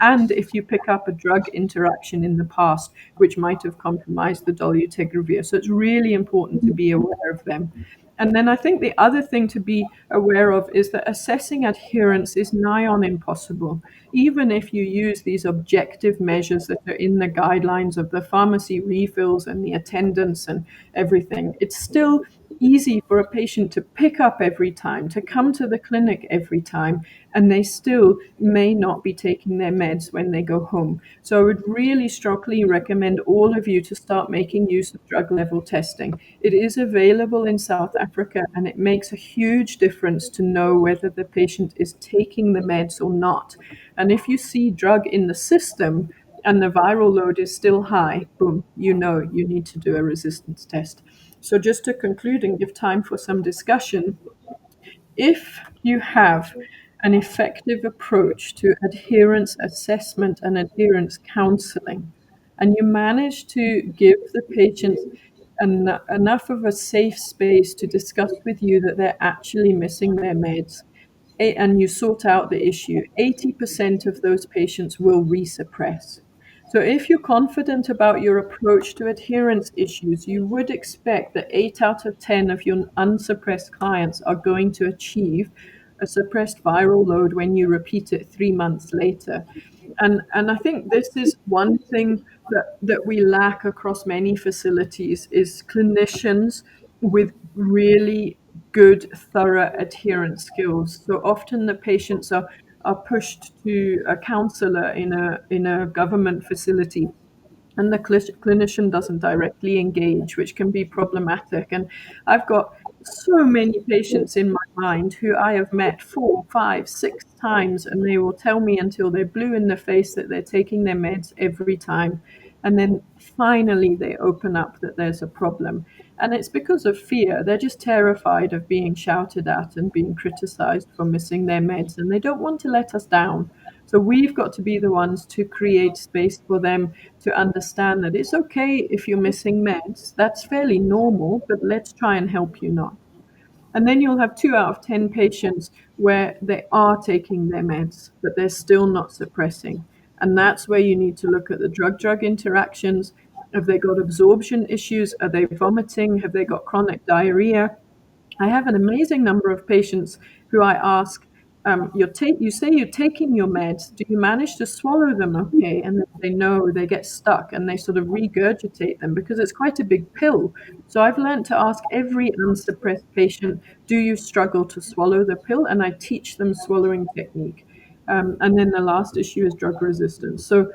and if you pick up a drug interaction in the past which might have compromised the dolutegravir. So it's really important to be aware of them. And then I think the other thing to be aware of is that assessing adherence is nigh on impossible. Even if you use these objective measures that are in the guidelines of the pharmacy refills and the attendance and everything, it's still easy for a patient to pick up every time, to come to the clinic every time, and they still may not be taking their meds when they go home. So I would really strongly recommend all of you to start making use of drug level testing. It is available in South Africa, and it makes a huge difference to know whether the patient is taking the meds or not. And if you see drug in the system and the viral load is still high, boom, you know you need to do a resistance test. So just to conclude and give time for some discussion, if you have an effective approach to adherence assessment and adherence counseling, and you manage to give the patients enough of a safe space to discuss with you that they're actually missing their meds, and you sort out the issue, 80% of those patients will resuppress. So if you're confident about your approach to adherence issues, you would expect that 8 out of 10 of your unsuppressed clients are going to achieve a suppressed viral load when you repeat it 3 months later. And I think this is one thing that we lack across many facilities is clinicians with really good, thorough adherence skills. So often the patients are pushed to a counselor in a government facility, and the clinician doesn't directly engage, which can be problematic. And I've got so many patients in my mind who I have met 4, 5, 6 times, and they will tell me until they're blue in the face that they're taking their meds every time. And then finally they open up that there's a problem. And it's because of fear. They're just terrified of being shouted at and being criticized for missing their meds, and they don't want to let us down. So we've got to be the ones to create space for them to understand that it's okay if you're missing meds. That's fairly normal, but let's try and help you not. And then you'll have 2 out of 10 patients where they are taking their meds, but they're still not suppressing. And that's where you need to look at the drug-drug interactions. Have they got absorption issues? Are they vomiting? Have they got chronic diarrhea? I have an amazing number of patients who I ask, you say you're taking your meds. Do you manage to swallow them okay? And then they know, they get stuck and they sort of regurgitate them because it's quite a big pill. So I've learned to ask every unsuppressed patient, do you struggle to swallow the pill? And I teach them swallowing technique. And then the last issue is drug resistance. So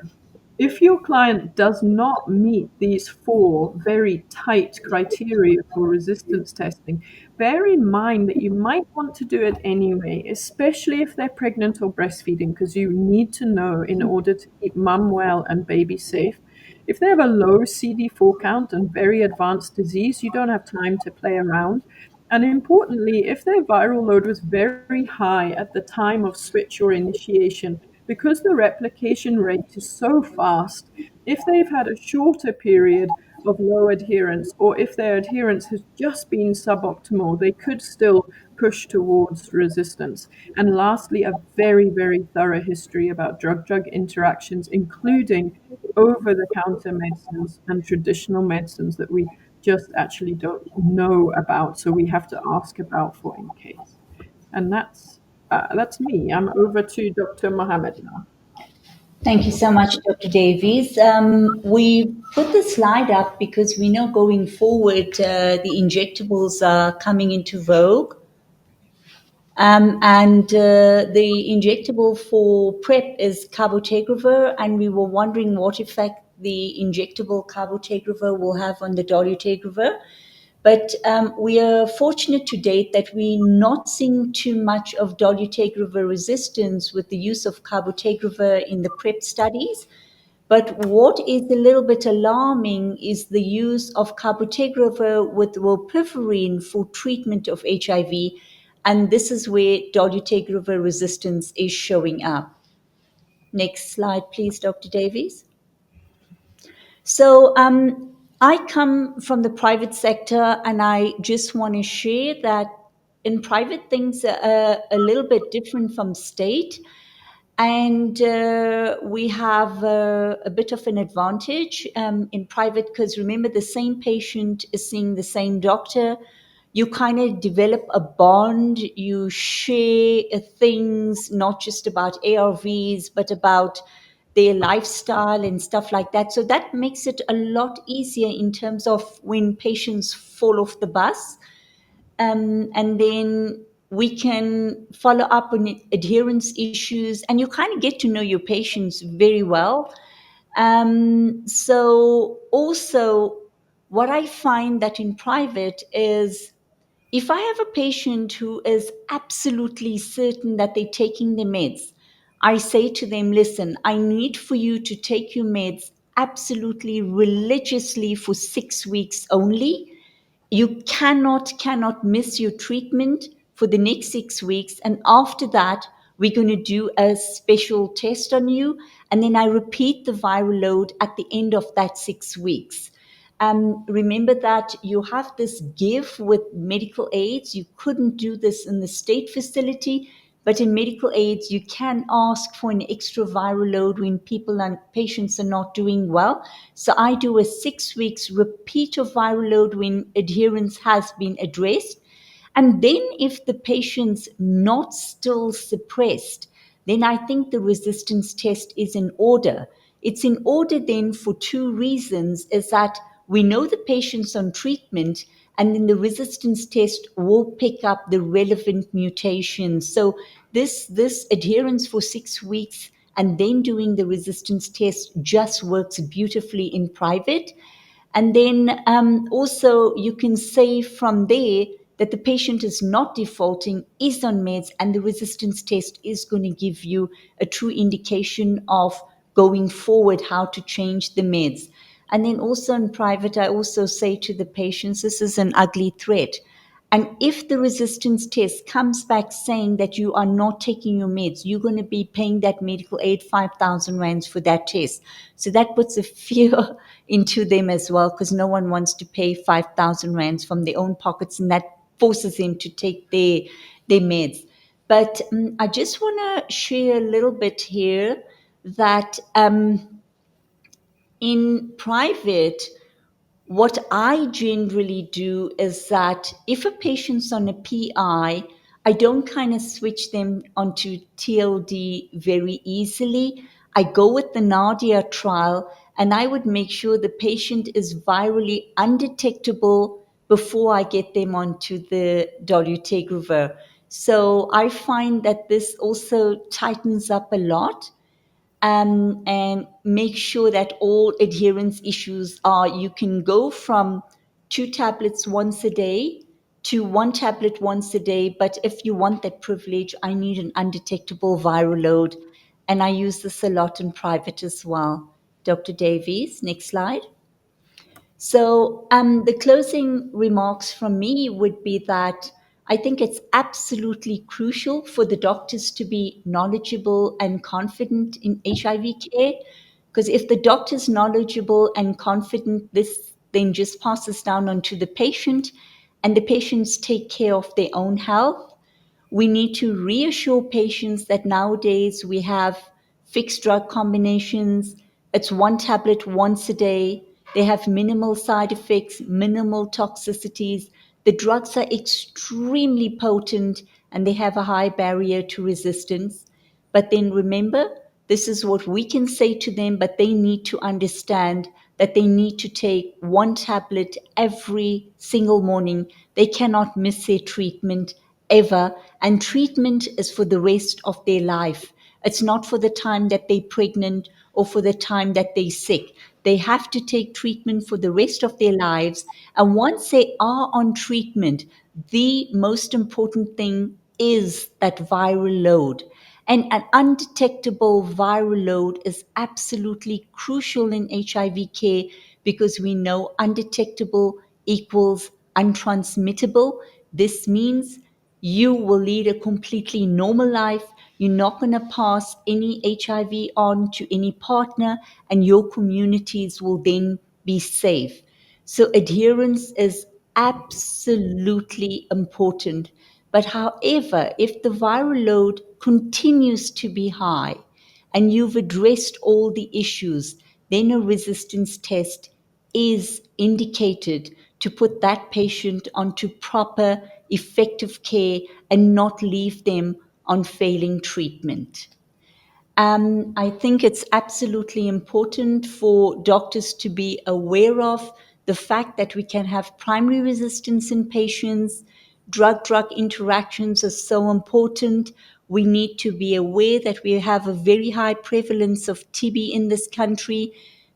if your client does not meet these 4 very tight criteria for resistance testing, bear in mind that you might want to do it anyway, especially if they're pregnant or breastfeeding, because you need to know in order to keep mum well and baby safe. If they have a low CD4 count and very advanced disease, you don't have time to play around. And importantly, if their viral load was very high at the time of switch or initiation, because the replication rate is so fast, if they've had a shorter period of low adherence, or if their adherence has just been suboptimal, they could still push towards resistance. And lastly, a very, very thorough history about drug-drug interactions, including over-the-counter medicines and traditional medicines that we just actually don't know about, so we have to ask about for in case. And that's me. I'm over to Dr. Mohammed now. Thank you so much, Dr. Davies. We put the slide up because we know going forward the injectables are coming into vogue. And the injectable for PrEP is cabotegravir, and we were wondering what effect the injectable cabotegravir will have on the dolutegravir. But we are fortunate to date that we're not seeing too much of dolutegravir resistance with the use of cabotegravir in the PrEP studies. But what is a little bit alarming is the use of cabotegravir with rilpivirine for treatment of HIV. And this is where dolutegravir resistance is showing up. Next slide, please, Dr. Davies. So I come from the private sector, and I just want to share that in private, things are a little bit different from state. And we have a bit of an advantage in private, because remember, the same patient is seeing the same doctor. You kind of develop a bond, you share things, not just about ARVs, but about their lifestyle and stuff like that. So that makes it a lot easier in terms of when patients fall off the bus. And then we can follow up on adherence issues, and you kind of get to know your patients very well. So also, what I find that in private is, if I have a patient who is absolutely certain that they're taking the meds, I say to them, listen, I need for you to take your meds absolutely religiously for 6 weeks only. You cannot miss your treatment for the next 6 weeks. And after that, we're going to do a special test on you. And then I repeat the viral load at the end of that 6 weeks. Remember that you have this give with medical aids. You couldn't do this in the state facility, but in medical aids, you can ask for an extra viral load when people and patients are not doing well. So I do a 6 weeks repeat of viral load when adherence has been addressed. And then if the patient's not still suppressed, then I think the resistance test is in order. It's in order then for two reasons, is that we know the patient's on treatment, and then the resistance test will pick up the relevant mutations. So this adherence for 6 weeks and then doing the resistance test just works beautifully in private. And then also you can say from there that the patient is not defaulting, is on meds, and the resistance test is going to give you a true indication of going forward how to change the meds. And then also in private, I also say to the patients, this is an ugly threat. And if the resistance test comes back saying that you are not taking your meds, you're going to be paying that medical aid 5,000 rands for that test. So that puts a fear into them as well, because no one wants to pay 5,000 rands from their own pockets, and that forces them to take their meds. But I just want to share a little bit here that in private, what I generally do is that if a patient's on a PI, I don't kind of switch them onto TLD very easily. I go with the Nadia trial, and I would make sure the patient is virally undetectable before I get them onto the dolutegravir. So I find that this also tightens up a lot, and make sure that all adherence issues are, you can go from 2 tablets once a day to 1 tablet once a day. But if you want that privilege, I need an undetectable viral load. And I use this a lot in private as well. Dr. Davies, next slide. So, the closing remarks from me would be that I think it's absolutely crucial for the doctors to be knowledgeable and confident in HIV care. Because if the doctor's knowledgeable and confident, this then just passes down onto the patient, and the patients take care of their own health. We need to reassure patients that nowadays we have fixed drug combinations. It's 1 tablet once a day. They have minimal side effects, minimal toxicities. The drugs are extremely potent, and they have a high barrier to resistance. But then remember, this is what we can say to them, but they need to understand that they need to take 1 tablet every single morning. They cannot miss their treatment ever. And treatment is for the rest of their life. It's not for the time that they're pregnant or for the time that they're sick. They have to take treatment for the rest of their lives. And once they are on treatment, the most important thing is that viral load. And an undetectable viral load is absolutely crucial in HIV care, because we know undetectable equals untransmittable. This means you will lead a completely normal life. You're not going to pass any HIV on to any partner, and your communities will then be safe. So adherence is absolutely important. But however, if the viral load continues to be high and you've addressed all the issues, then a resistance test is indicated to put that patient onto proper, effective care and not leave them on failing treatment. I think it's absolutely important for doctors to be aware of the fact that we can have primary resistance in patients. Drug-drug interactions are so important. We need to be aware that we have a very high prevalence of TB in this country.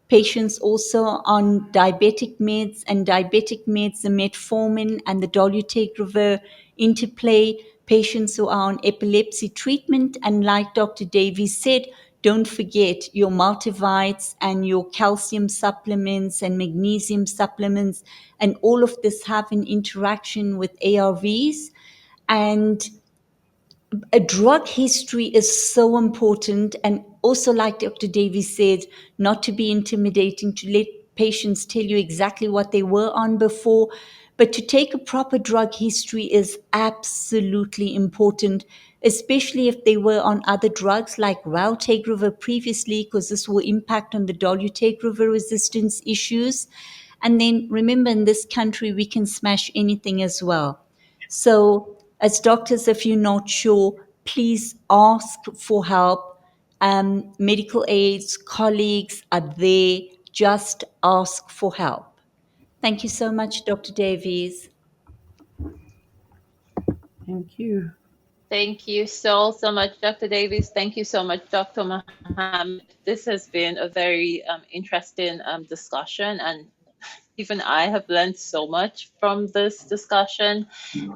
Patients also on diabetic meds, and diabetic meds, the metformin and the dolutegravir interplay. Patients who are on epilepsy treatment, and like Dr. Davies said, don't forget your multivites and your calcium supplements and magnesium supplements, and all of this have an interaction with ARVs. And a drug history is so important, and also like Dr. Davies said, not to be intimidating, to let patients tell you exactly what they were on before, but to take a proper drug history is absolutely important, especially if they were on other drugs like raltegravir previously, because this will impact on the dolutegravir resistance issues. And then remember, in this country we can smash anything as well. So, as doctors, if you're not sure, please ask for help. Medical aides, colleagues are there. Just ask for help. Thank you so much, Dr. Davies. Thank you. Thank you so much, Dr. Davis. Thank you so much, Dr. Mohammed. This has been a very interesting discussion, and even I have learned so much from this discussion.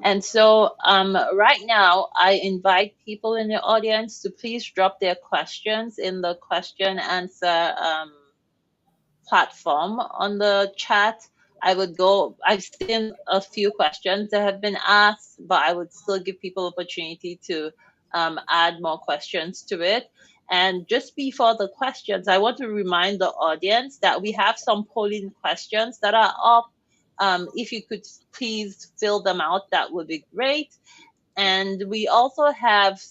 And so, right now, I invite people in the audience to please drop their questions in the question answer platform on the chat. I've seen a few questions that have been asked, but I would still give people opportunity to add more questions to it. And just before the questions, I want to remind the audience that we have some polling questions that are up. If you could please fill them out, that would be great. And we also have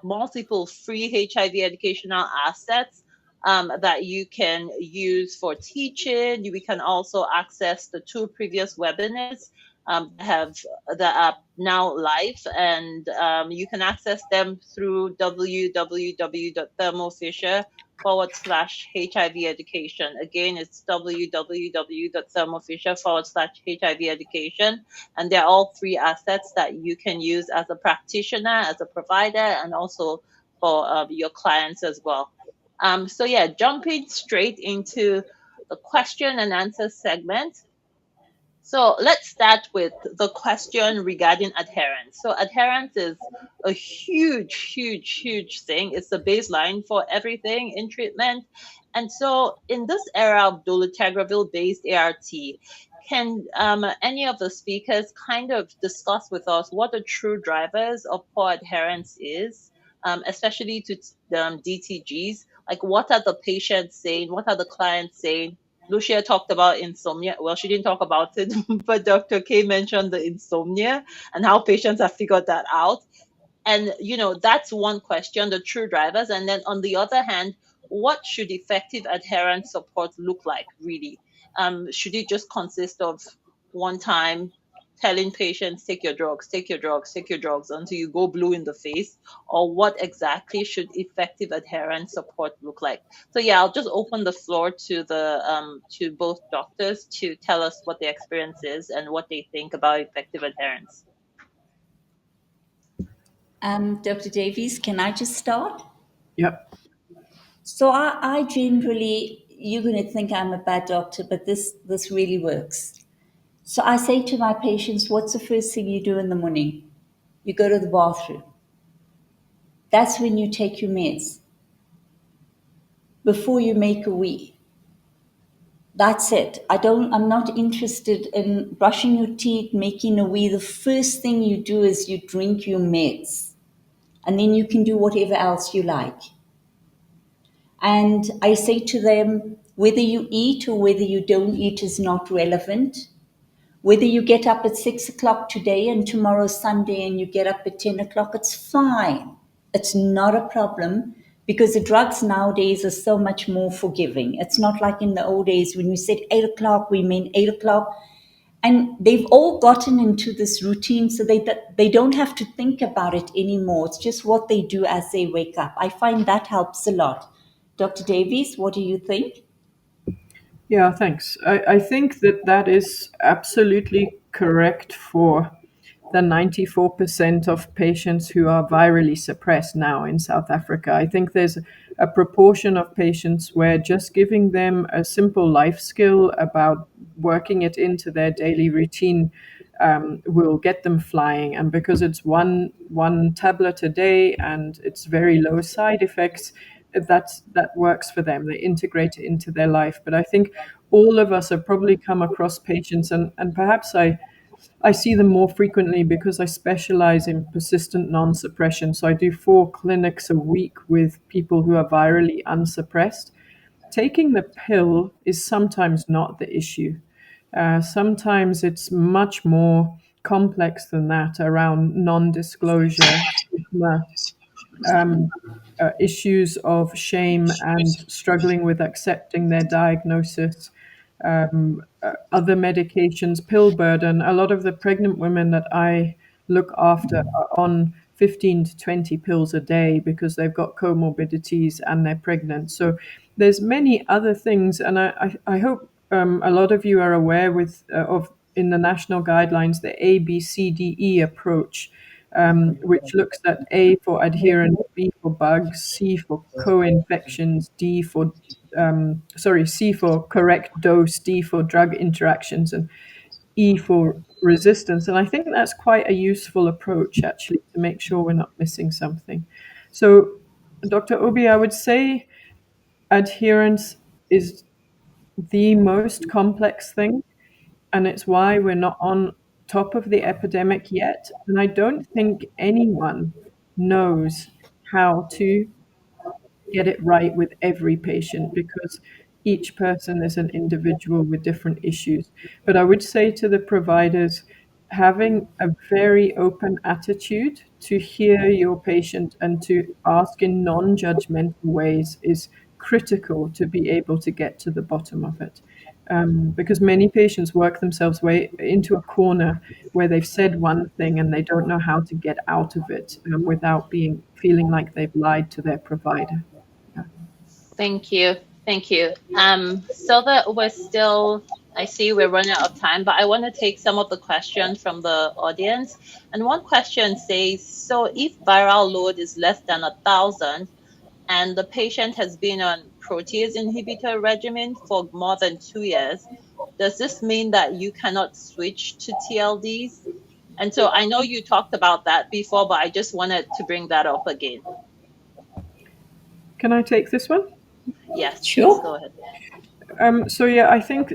multiple free HIV educational assets that you can use for teaching. We can also access the 2 previous webinars that are now live, and you can access them through www.thermofisher.com/HIV education. Again, it's www.thermofisher.com/HIV education. And they're all free assets that you can use as a practitioner, as a provider, and also for your clients as well. So yeah, jumping straight into the question and answer segment. So let's start with the question regarding adherence. So adherence is a huge thing. It's the baseline for everything in treatment. And so in this era of dolutegravir-based ART, can any of the speakers kind of discuss with us what the true drivers of poor adherence is, especially to DTGs? Like, what are the patients saying? What are the clients saying? Lucia talked about insomnia. Well, she didn't talk about it, but Dr. K mentioned the insomnia and how patients have figured that out. And, that's one question, the true drivers. And then on the other hand, what should effective adherence support look like, really? Should it just consist of one time telling patients, take your drugs, take your drugs, take your drugs until you go blue in the face? Or what exactly should effective adherence support look like? So yeah, I'll just open the floor to to both doctors to tell us what their experience is and what they think about effective adherence. Dr. Davies, can I just start? Yep. So I generally, you're going to think I'm a bad doctor, but this really works. So I say to my patients, what's the first thing you do in the morning? You go to the bathroom. That's when you take your meds. Before you make a wee. That's it. I'm not interested in brushing your teeth, making a wee. The first thing you do is you drink your meds. And then you can do whatever else you like. And I say to them, Whether you eat or whether you don't eat is not relevant. Whether you get up at 6 o'clock today and tomorrow's Sunday and you get up at 10 o'clock, it's fine. It's not a problem because the drugs nowadays are so much more forgiving. It's not like in the old days when we said 8 o'clock, we mean 8 o'clock. And they've all gotten into this routine so they don't have to think about it anymore. It's just what they do as they wake up. I find that helps a lot. Dr. Davies, what do you think? Yeah, thanks. I think that that is absolutely correct for the 94% of patients who are virally suppressed now in South Africa. I think there's a proportion of patients where just giving them a simple life skill about working it into their daily routine will get them flying. And because it's one tablet a day and it's very low side effects, that works for them. They integrate it into their life. But I think all of us have probably come across patients, and perhaps I see them more frequently because I specialize in persistent non-suppression. So I do 4 clinics a week with people who are virally unsuppressed. Taking the pill is sometimes not the issue. Sometimes it's much more complex than that around non-disclosure, stigma, um, issues of shame and struggling with accepting their diagnosis, other medications, pill burden. A lot of the pregnant women that I look after are on 15 to 20 pills a day because they've got comorbidities and they're pregnant. So there's many other things, and I hope a lot of you are aware of in the national guidelines the ABCDE approach, which looks at A for adherence, B for bugs, C for co-infections, C for correct dose, D for drug interactions, and E for resistance. And I think that's quite a useful approach, actually, to make sure we're not missing something. So, Dr. Obi, I would say adherence is the most complex thing, and it's why we're not on top of the epidemic yet. And I don't think anyone knows how to get it right with every patient because each person is an individual with different issues. But I would say to the providers, having a very open attitude to hear your patient and to ask in non judgmental ways is critical to be able to get to the bottom of it. Because many patients work themselves way into a corner where they've said one thing and they don't know how to get out of it without feeling like they've lied to their provider. Yeah. Thank you. Thank you. So that I see we're running out of time, but I want to take some of the questions from the audience. And one question says, so if viral load is less than 1,000 and the patient has been on protease inhibitor regimen for more than 2 years, does this mean that you cannot switch to TLDs? And so I know you talked about that before, but I just wanted to bring that up again. Can I take this one? Yes, please Sure. go ahead. So yeah, I think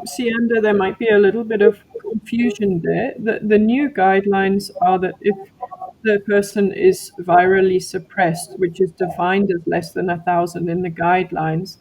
Sienda, there might be a little bit of confusion there. The new guidelines are that if the person is virally suppressed, which is defined as less than 1,000 in the guidelines,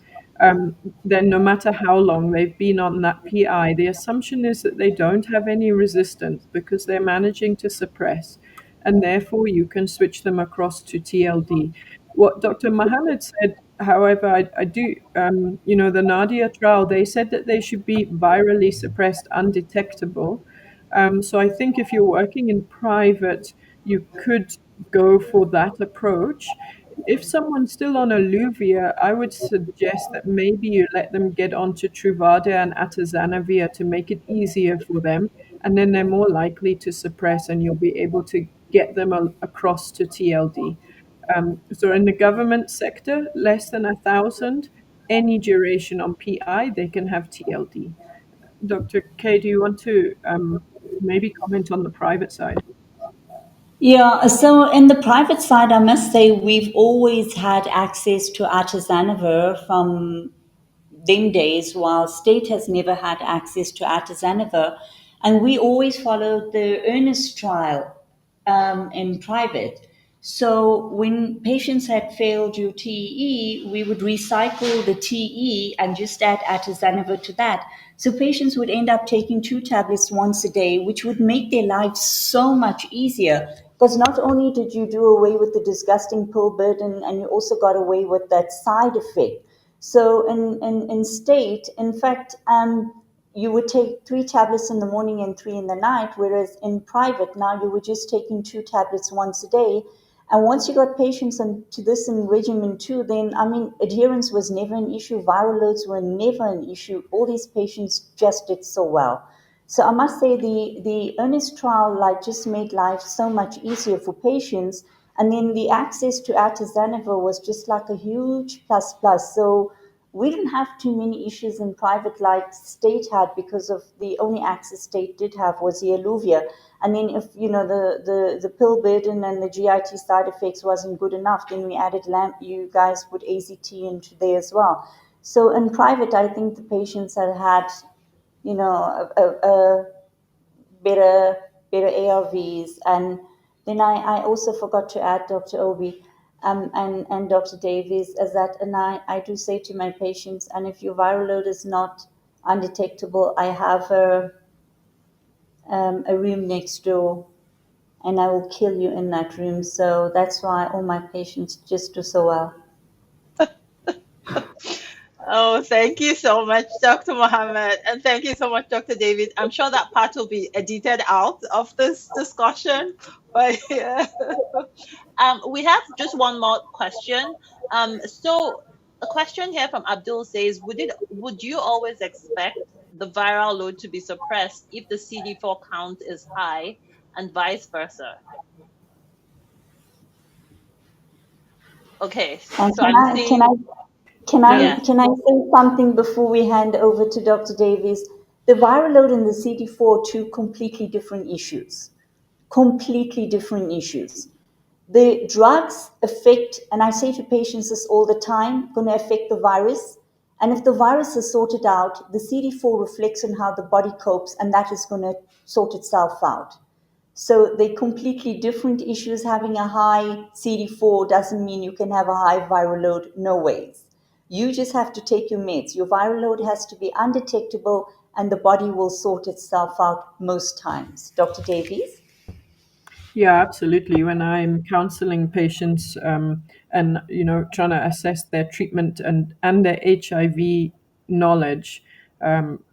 then no matter how long they've been on that PI, the assumption is that they don't have any resistance because they're managing to suppress, and therefore you can switch them across to TLD. What Dr. Mohammed said, however, I do, the Nadia trial, they said that they should be virally suppressed, undetectable. So I think if you're working in private, you could go for that approach. If someone's still on Alluvia, I would suggest that maybe you let them get onto Truvada and Atazanavir to make it easier for them, and then they're more likely to suppress, and you'll be able to get them across to TLD. So in the government sector, less than 1,000, any duration on PI, they can have TLD. Dr. K, do you want to maybe comment on the private side? Yeah, so in the private side, I must say we've always had access to Atazanavir from them days, while state has never had access to Atazanavir. And we always followed the earnest trial in private. So when patients had failed your TE, we would recycle the TE and just add atazanavir to that. So patients would end up taking 2 tablets once a day, which would make their lives so much easier. Because not only did you do away with the disgusting pill burden, and you also got away with that side effect. So in state, in fact, you would take 3 tablets in the morning and 3 in the night, whereas in private now you were just taking 2 tablets once a day. And once you got patients into this in regimen two, then I mean, adherence was never an issue, viral loads were never an issue. All these patients just did so well. So I must say the earnest trial like just made life so much easier for patients. And then the access to atazanavir was just like a huge plus plus. So we didn't have too many issues in private like state had, because of the only access state did have was the alluvia. And then if you know the pill burden and the GIT side effects wasn't good enough, then we added lamp. You guys put AZT into there as well. So in private, I think the patients had a better ARVs. And then I also forgot to add, Dr. Obi, and Dr. Davies, is that, and I do say to my patients, and if your viral load is not undetectable, I have a room next door, and I will kill you in that room. So that's why all my patients just do so well. Oh, thank you so much, Dr. Mohammed, and thank you so much, Dr. David. I'm sure that part will be edited out of this discussion, but yeah. We have just one more question. So a question here from Abdul says, would you always expect the viral load to be suppressed if the CD4 count is high, and vice versa? Okay, And so I'm seeing, Yeah. yeah. can I say something before we hand over to Dr. Davies? The viral load and the CD4 are two completely different issues. Completely different issues. The drugs affect, and I say to patients this all the time, going to affect the virus. And if the virus is sorted out, the CD4 reflects on how the body copes, and that is going to sort itself out. So they're completely different issues. Having a high CD4 doesn't mean you can have a high viral load. No ways. You just have to take your meds. Your viral load has to be undetectable, and the body will sort itself out most times. Dr. Davies? Yeah, absolutely. When I'm counseling patients, and trying to assess their treatment and their HIV knowledge,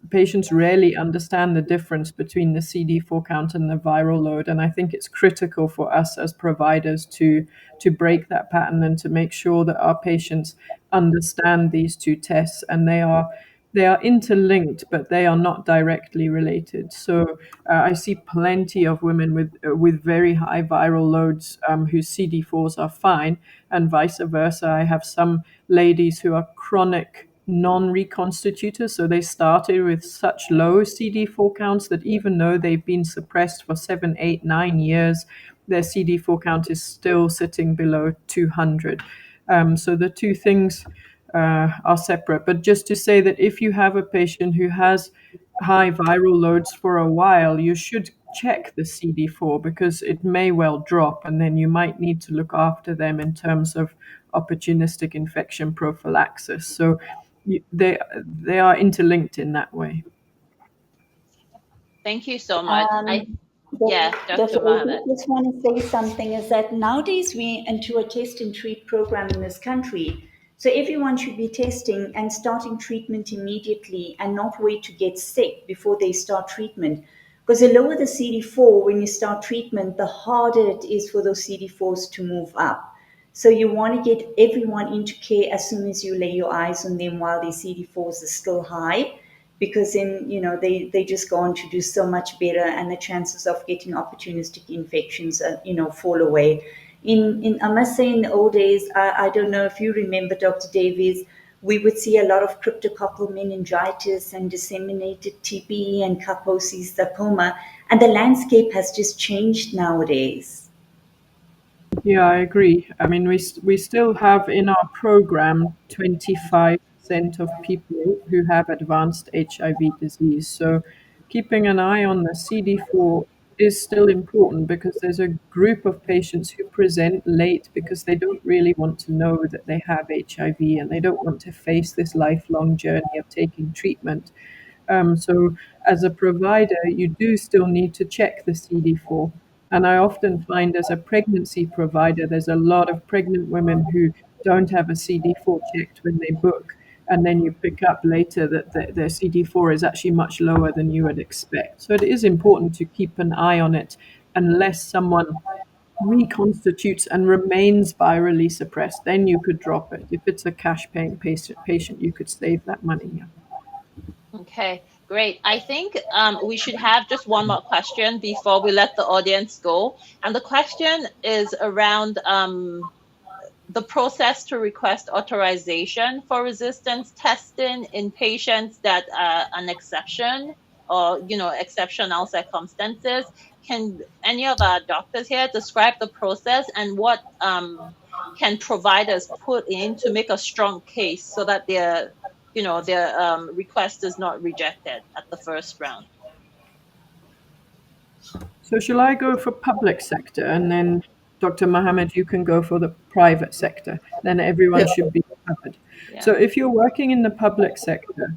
patients rarely understand the difference between the CD4 count and the viral load. And I think it's critical for us as providers to break that pattern and to make sure that our patients understand these two tests, and they are interlinked, but they are not directly related. So I see plenty of women with very high viral loads, whose CD4s are fine, and vice versa. I have some ladies who are chronic non-reconstitutors, so they started with such low CD4 counts that even though they've been suppressed for 7, 8, 9 years, their CD4 count is still sitting below 200. So the two things are separate. But just to say that if you have a patient who has high viral loads for a while, you should check the CD4, because it may well drop, and then you might need to look after them in terms of opportunistic infection prophylaxis. So they are interlinked in that way. Thank you so much. Um, Yeah, Dr. Dr. Obi, Mohammed. just want to say something is that nowadays we into a test and treat program in this country. So everyone should be testing and starting treatment immediately and not wait to get sick before they start treatment. Because the lower the CD4 when you start treatment, the harder it is for those CD4s to move up. So you want to get everyone into care as soon as you lay your eyes on them while their CD4s are still high, because then they just go on to do so much better, and the chances of getting opportunistic infections fall away. In I must say, in the old days, I don't know if you remember, Dr. Davies, we would see a lot of cryptococcal meningitis and disseminated TB and Kaposi sarcoma, and the landscape has just changed nowadays. Yeah, I agree. I mean, we still have in our program 25% of people who have advanced HIV disease. So keeping an eye on the CD4 is still important because there's a group of patients who present late because they don't really want to know that they have HIV and they don't want to face this lifelong journey of taking treatment. So, as a provider, you do still need to check the CD4. And I often find as a pregnancy provider, there's a lot of pregnant women who don't have a CD4 checked when they book. And then you pick up later that their CD4 is actually much lower than you would expect. So it is important to keep an eye on it unless someone reconstitutes and remains virally suppressed. Then you could drop it. If it's a cash paying patient, you could save that money. Yeah. Okay, great. I think we should have just one more question before we let the audience go. And the question is around the process to request authorization for resistance testing in patients that are an exception or, exceptional circumstances. Can any of our doctors here describe the process and what can providers put in to make a strong case so that their request is not rejected at the first round? So shall I go for public sector and then Dr. Mohammed, you can go for the private sector. Then everyone should be covered. Yeah. So if you're working in the public sector,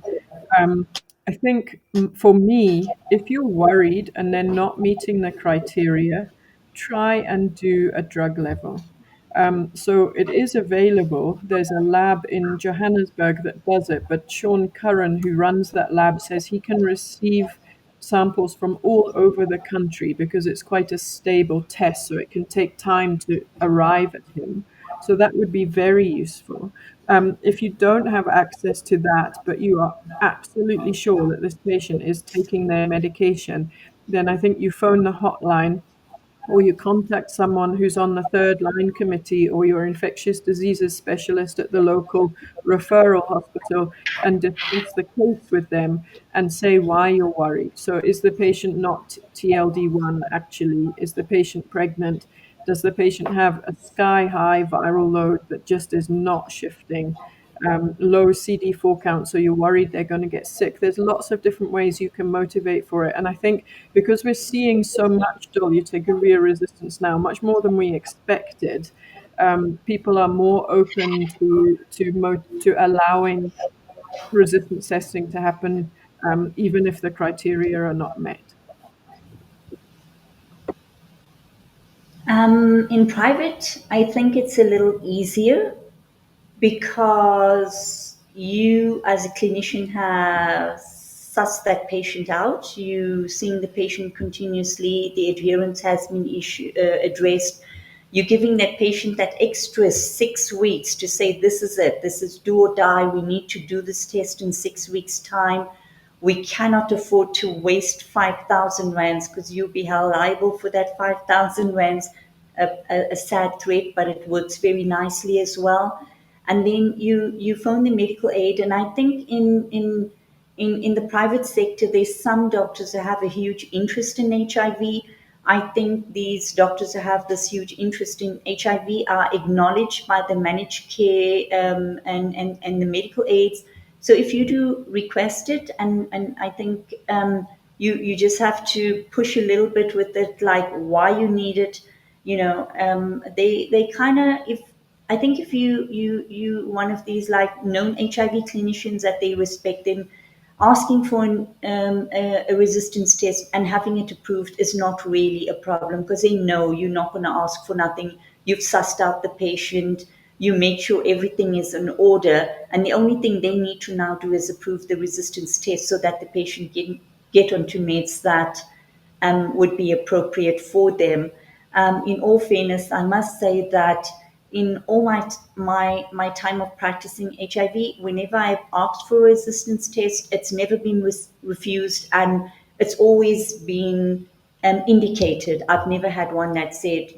um, I think for me, if you're worried and they're not meeting the criteria, try and do a drug level. So it is available. There's a lab in Johannesburg that does it, but Sean Curran, who runs that lab, says he can receive samples from all over the country because it's quite a stable test, so it can take time to arrive at him. So that would be very useful. If you don't have access to that, but you are absolutely sure that this patient is taking their medication, then I think you phone the hotline or you contact someone who's on the third line committee or your infectious diseases specialist at the local referral hospital and discuss the case with them and say why you're worried. So, is the patient not TLD1 actually? Is the patient pregnant? Does the patient have a sky high viral load that just is not shifting? Low CD4 count, so you're worried they're going to get sick. There's lots of different ways you can motivate for it. And I think because we're seeing so much dolutegravir resistance now, much more than we expected, people are more open to allowing resistance testing to happen, even if the criteria are not met. In private, I think it's a little easier because you, as a clinician, have sussed that patient out. You seeing the patient continuously. The adherence has been addressed. You're giving that patient that extra 6 weeks to say, this is it. This is do or die. We need to do this test in 6 weeks' time. We cannot afford to waste 5,000 rands because you'll be held liable for that 5,000 rands. A sad threat, but it works very nicely as well. And then you phone the medical aid, and I think in the private sector, there's some doctors who have a huge interest in HIV. I think these doctors who have this huge interest in HIV are acknowledged by the managed care and the medical aids. So if you do request it, and I think you just have to push a little bit with it, like why you need it. They kind of, if I think if you one of these like known HIV clinicians that they respect, them asking for a resistance test and having it approved is not really a problem because they know you're not going to ask for nothing. You've sussed out the patient. You make sure everything is in order, and the only thing they need to now do is approve the resistance test so that the patient can get onto meds that would be appropriate for them. In all fairness, I must say that in all my time of practicing HIV, whenever I've asked for a resistance test, it's never been refused, and it's always been indicated. I've never had one that said,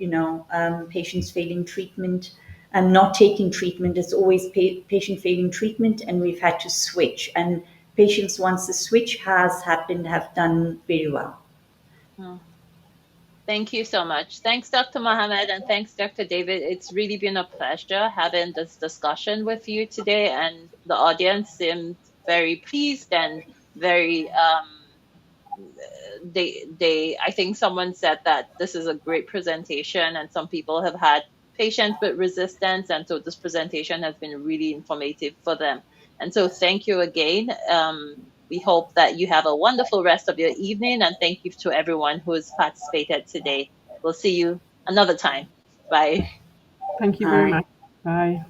patients failing treatment and not taking treatment. It's always patient failing treatment, and we've had to switch. And patients, once the switch has happened, have done very well. Hmm. Thank you so much. Thanks, Dr. Mohammed, and thanks, Dr. David. It's really been a pleasure having this discussion with you today, and the audience seemed very pleased and very I think someone said that this is a great presentation, and some people have had patients with resistance, and so this presentation has been really informative for them. And so thank you again. We hope that you have a wonderful rest of your evening, and thank you to everyone who has participated today. We'll see you another time. Bye. Thank you very Bye. much. Bye.